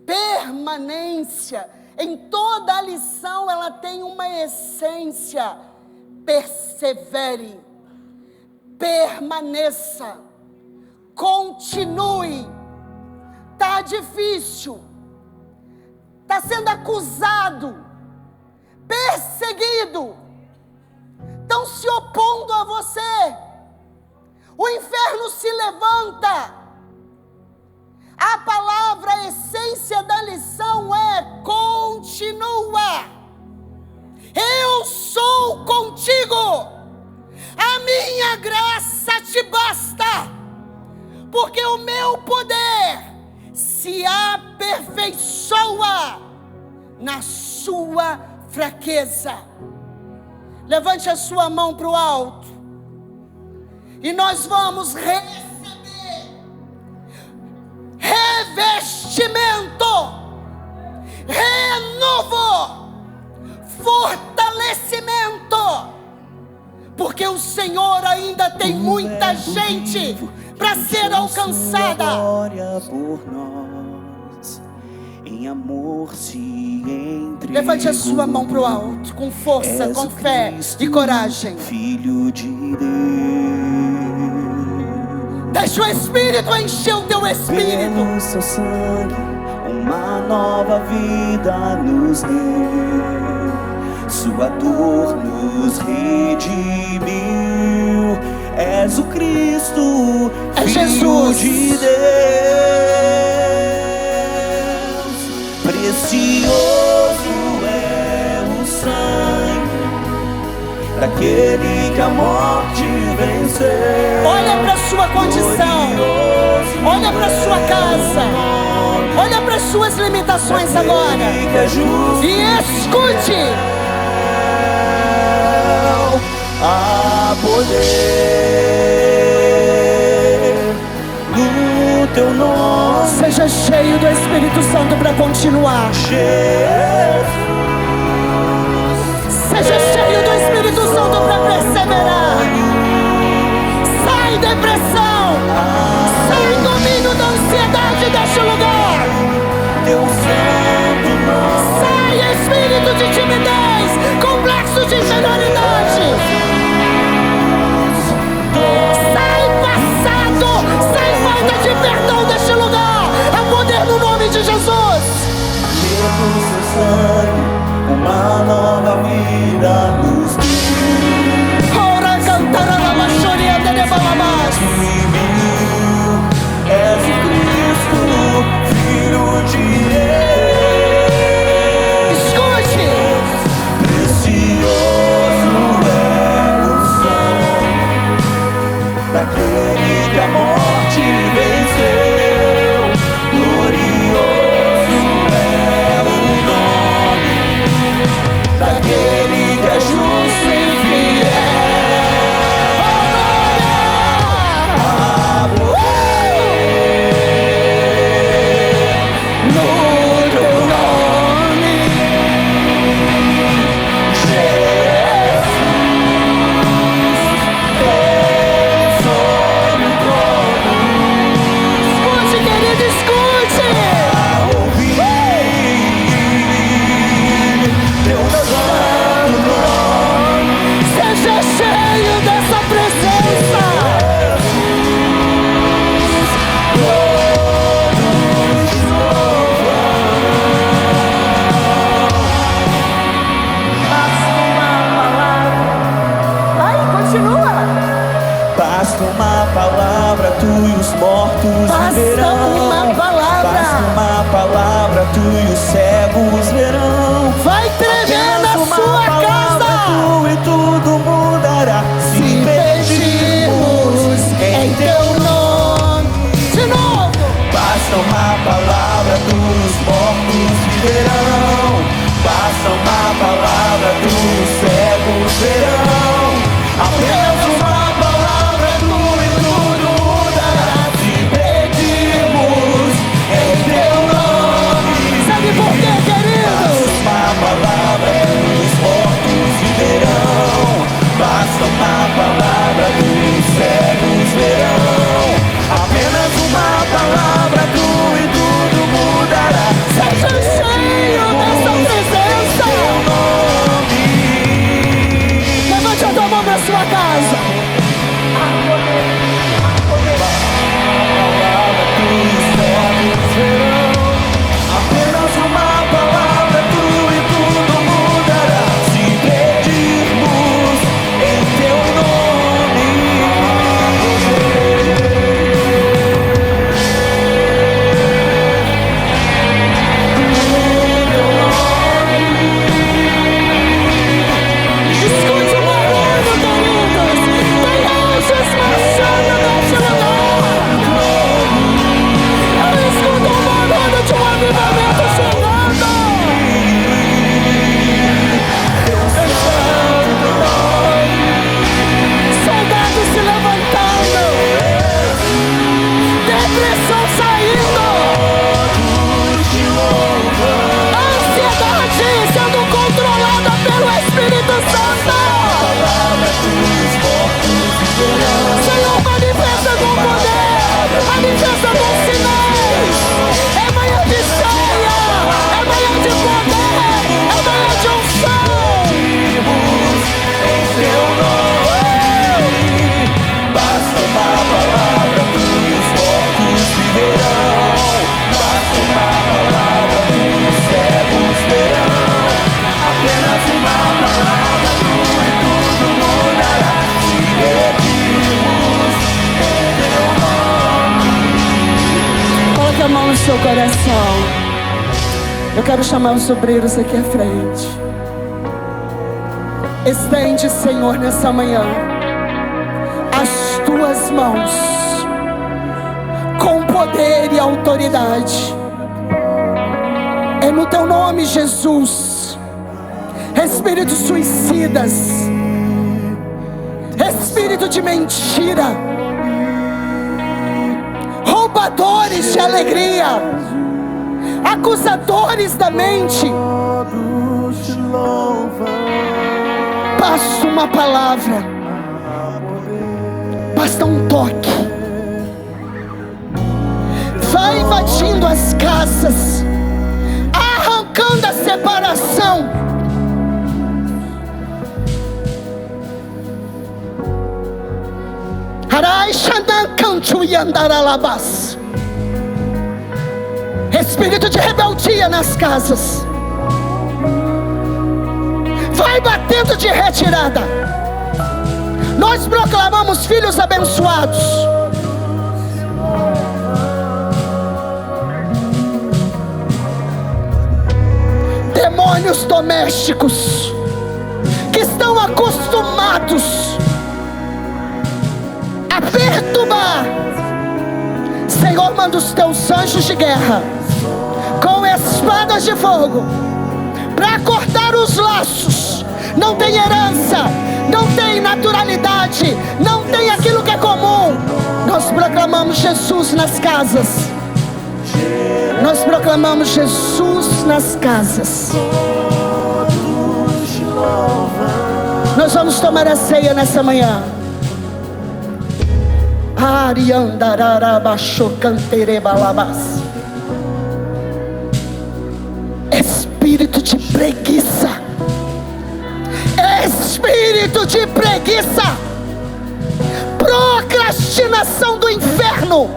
permanência. Em toda a lição ela tem uma essência: persevere, permaneça, continue. Está difícil, está sendo acusado, perseguido, estão se opondo a você, o inferno se levanta. A palavra, a essência da lição é: continua. Eu sou contigo, a minha graça te basta, porque o meu poder se aperfeiçoa na sua fraqueza. Levante a sua mão para o alto e nós vamos receber revestimento, renovo, fortalecimento, porque o Senhor ainda tem muita gente para ser alcançada. Por nós, em amor se entregou. Levante a sua mão para o alto, com força, com fé e coragem. Filho de Deus, deixa o Espírito encher o teu espírito. pelo seu sangue, uma nova vida nos deu. Sua dor nos redimiu. És o Cristo, é Filho Jesus de Deus. Precioso é o sangue daquele que a morte venceu. Olha para a sua condição, olha para a sua casa, olha para as suas limitações agora e escute. Há poder no teu nome. Seja cheio do Espírito Santo para continuar. Seja cheio do Espírito Santo para perseverar. Sai depressão, sai domínio da ansiedade deste lugar. Teu santo nome. Sai espírito de timidez, complexo de inferioridade. Sai passado, sai falta de perdão deste lugar. Há poder no nome de Jesus. Pelo seu sangue, uma nova vida nos deu. Ora cantará na machoria de Balabás. És o Cristo, Filho de Deus. Escute. Precioso é o viverão. Basta uma palavra que os cegos verão. Apenas uma palavra tua e tudo mudará. Se pedirmos em teu nome. Sabe por quê, queridos? Uma palavra que os mortos viverão. Basta uma palavra que os cegos verão. Apenas uma palavra tua e tudo mudará. Seja cheio dessa presença. Levante a tua mão na sua casa. Apenas uma palavra tua e tudo mudará. Se pedirmos em teu nome. Escute o barulho, queridos. Tem anjos marchando neste lugar. Eu escuto o barulho de um avivamento chegando. Soldados se levantando. Depressão saindo. Ansiedade sendo controlada pelo Espírito Santo. Senhor, manifesta com poder, manifesta com sinais. É manhã de ceia, é manhã de poder, é manhã de unção. Em teu nome. Basta uma palavra que os mortos viverão. Basta uma palavra que os cegos verão. Apenas uma palavra tua e tudo mudará. Se pedirmos em teu nome. Coloque a mão no seu coração. Eu quero chamar os obreiros aqui à frente. Estende, Senhor, nessa manhã as tuas mãos com poder e autoridade. É no teu nome, Jesus. Espíritos suicidas, espírito de mentira, roubadores de alegria, acusadores da mente, basta uma palavra, basta um toque, vai invadindo as casas, arrancando a separação. Espírito de rebeldia nas casas, vai batendo de retirada. Nós proclamamos filhos abençoados. Demônios domésticos que estão acostumados a perturbar, Senhor, manda os teus anjos de guerra com espadas de fogo para cortar os laços. Não tem herança, não tem naturalidade, não tem aquilo que é comum. Nós proclamamos Jesus nas casas. Nós proclamamos Jesus nas casas. Nós vamos tomar a ceia nessa manhã. Espírito de preguiça, espírito de preguiça, procrastinação do inferno,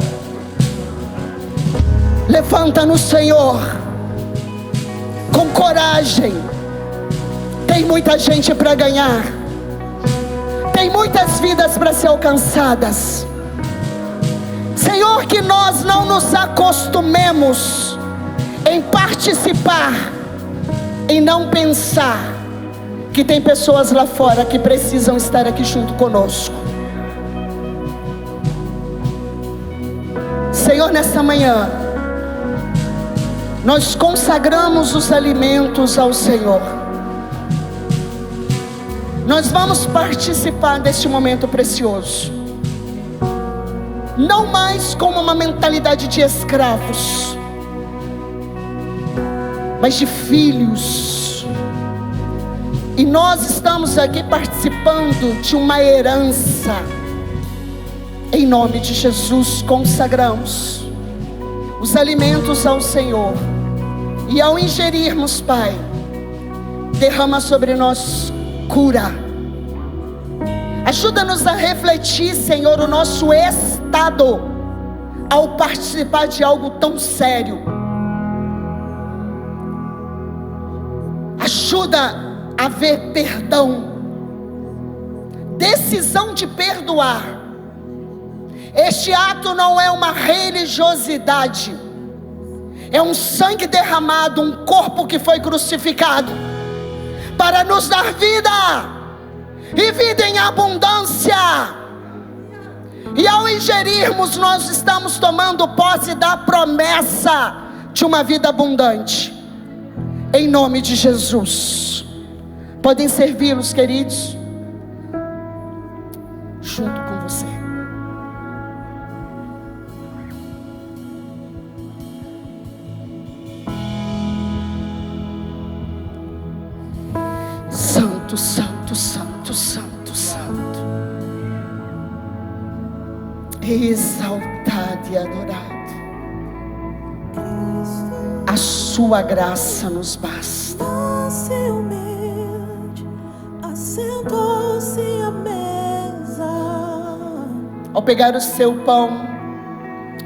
levanta-nos, Senhor, com coragem. Tem muita gente para ganhar, tem muitas vidas para ser alcançadas. Senhor, que nós não nos acostumemos em participar, em não pensar que tem pessoas lá fora que precisam estar aqui junto conosco. Senhor, nesta manhã, nós consagramos os alimentos ao Senhor. Nós vamos participar deste momento precioso, não mais com uma mentalidade de escravos, mas de filhos. E nós estamos aqui participando de uma herança. Em nome de Jesus, consagramos os alimentos ao Senhor. E ao ingerirmos, Pai, derrama sobre nós cura. Ajuda-nos a refletir, Senhor, o nosso estado ao participar de algo tão sério. Ajuda a ver perdão, decisão de perdoar. Este ato não é uma religiosidade, é um sangue derramado, um corpo que foi crucificado para nos dar vida e vida em abundância. E ao ingerirmos, nós estamos tomando posse da promessa de uma vida abundante, em nome de Jesus. Podem servi-los, queridos, junto com você. Santo, santo, santo, santo, santo, exaltado e adorado. A sua graça nos basta. Humilde, assentou-se à mesa. Ao pegar o seu pão,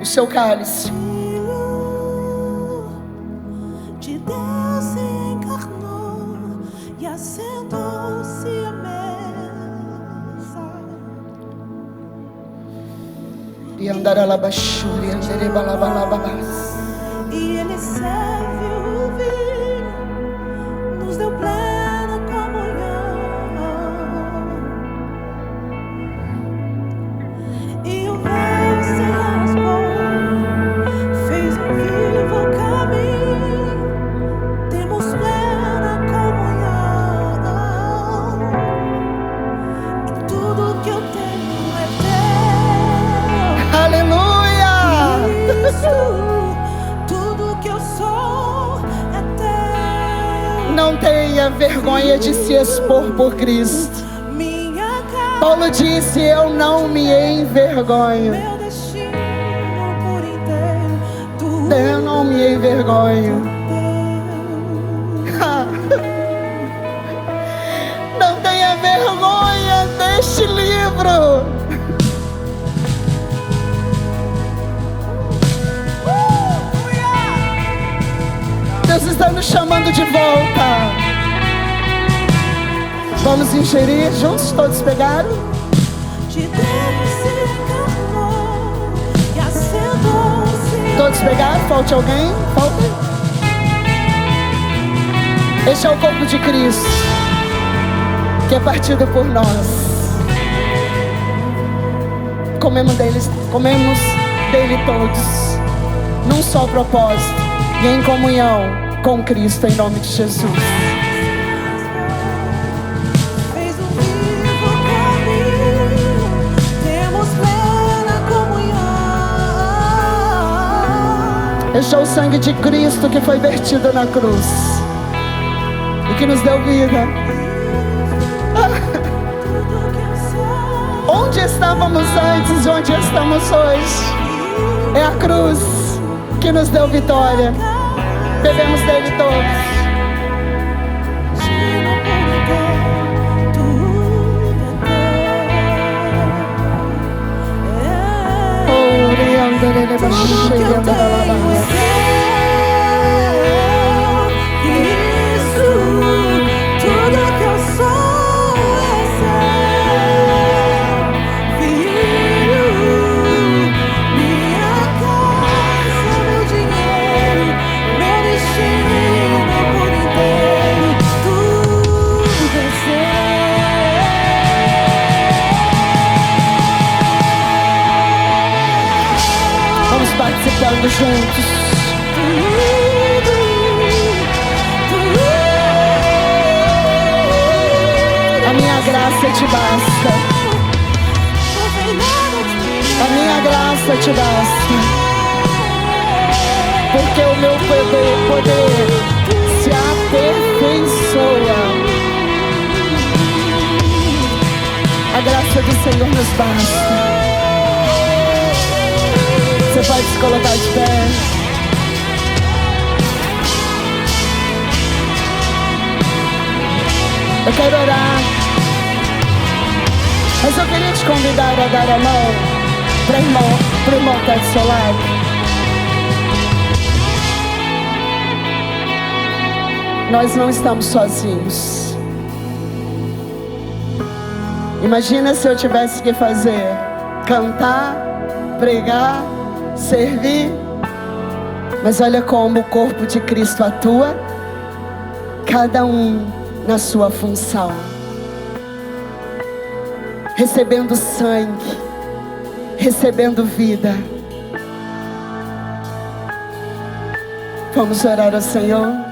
o seu cálice, Filho de Deus se encarnou e assentou-se à mesa. e andaralabachuri, anderebalabalabas. E ele serve o vinho, nos deu plena comunhão. E o véu se rasgou, fez um vivo caminho, temos plena comunhão. E tudo que eu tenho é teu. Aleluia! Tudo que eu sou é teu. Não tenha vergonha de se expor por Cristo. Minha casa, Paulo disse: eu não me envergonho. meu destino por inteiro. Tudo Eu não me envergonho. teu. Não tenha vergonha deste livro. Deus está nos chamando de volta. Vamos ingerir juntos? Todos pegaram? De Deus se encarnou e assentou-se. Todos pegaram? Falte alguém? Falta? Este é o corpo de Cristo, que é partido por nós. Comemos dele todos, num só propósito, e em comunhão com Cristo, em nome de Jesus. Fez um vivo caminho, temos plena comunhão. Este é o sangue de Cristo que foi vertido na cruz e que nos deu vida. Tudo que eu sou Onde estávamos antes e onde estamos hoje é a cruz que nos deu vitória. Bebemos dele todos. Participando juntos. Tudo te basta. A minha graça te basta. Porque o meu poder se aperfeiçoa. A graça do Senhor nos basta. Você pode se colocar de pé. Eu quero orar, mas eu queria te convidar a dar a mão para o irmão que está do seu lado. Nós não estamos sozinhos. Imagina se eu tivesse que fazer, cantar, pregar, servir. Mas olha como o corpo de Cristo atua, cada um na sua função, recebendo sangue, recebendo vida. Vamos orar ao Senhor.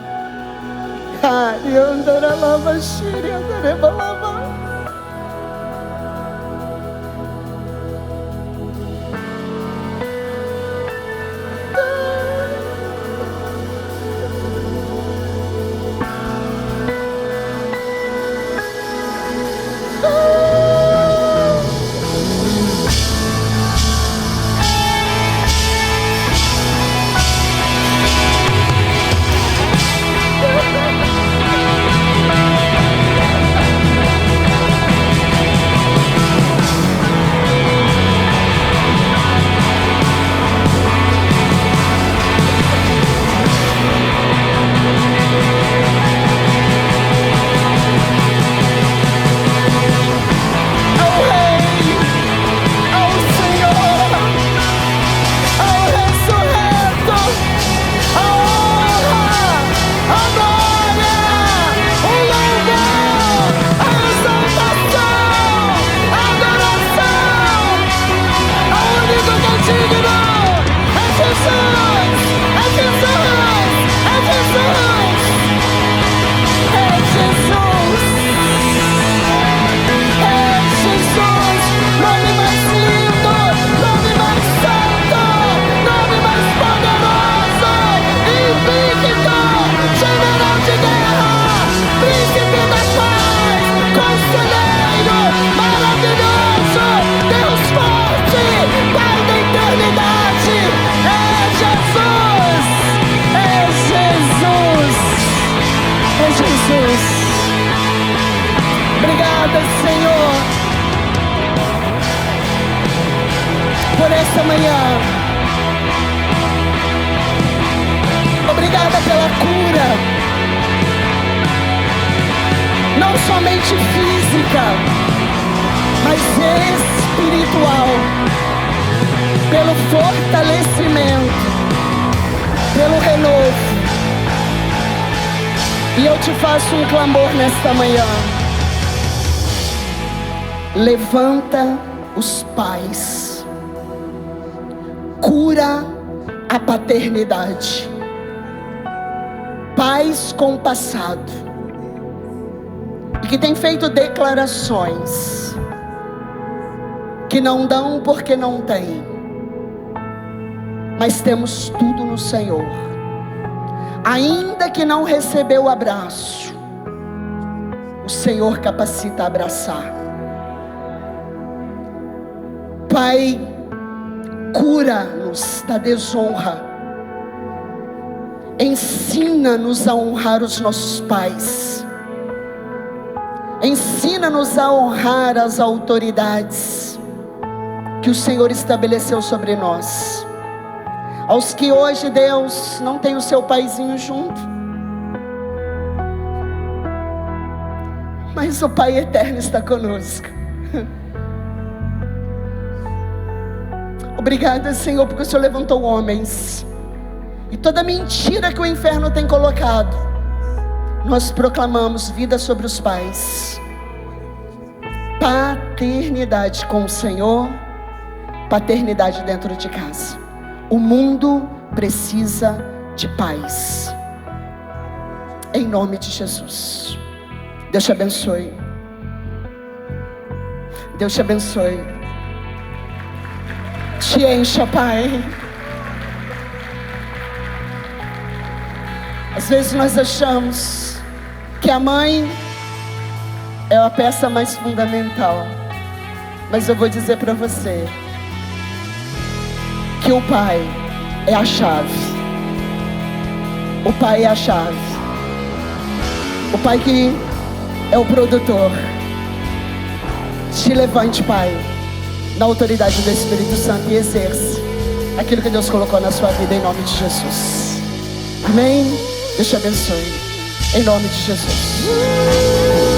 Obrigada, Senhor, por essa manhã. Obrigada pela cura, não somente física, mas espiritual, pelo fortalecimento, pelo renovo. E eu te faço um clamor nesta manhã. Levanta os pais, cura a paternidade, pais com passado, e que têm feito declarações que não dão porque não têm, mas temos tudo no Senhor. Ainda que não recebeu o abraço, o Senhor capacita a abraçar. Pai, cura-nos da desonra. Ensina-nos a honrar os nossos pais. Ensina-nos a honrar as autoridades que o Senhor estabeleceu sobre nós. Aos que hoje, Deus, não tem o seu paizinho junto, mas o Pai eterno está conosco. Obrigada, Senhor, porque o Senhor levantou homens. E toda mentira que o inferno tem colocado, nós proclamamos vida sobre os pais. Paternidade com o Senhor, paternidade dentro de casa. O mundo precisa de paz. Em nome de Jesus. Deus te abençoe. Deus te abençoe. Te encha, Pai. Às vezes nós achamos que a mãe é a peça mais fundamental. Mas eu vou dizer para você que o Pai é a chave. O Pai é a chave. O Pai que é o produtor. Te levante, Pai, na autoridade do Espírito Santo e exerce aquilo que Deus colocou na sua vida, em nome de Jesus. Amém? Deus te abençoe. Em nome de Jesus.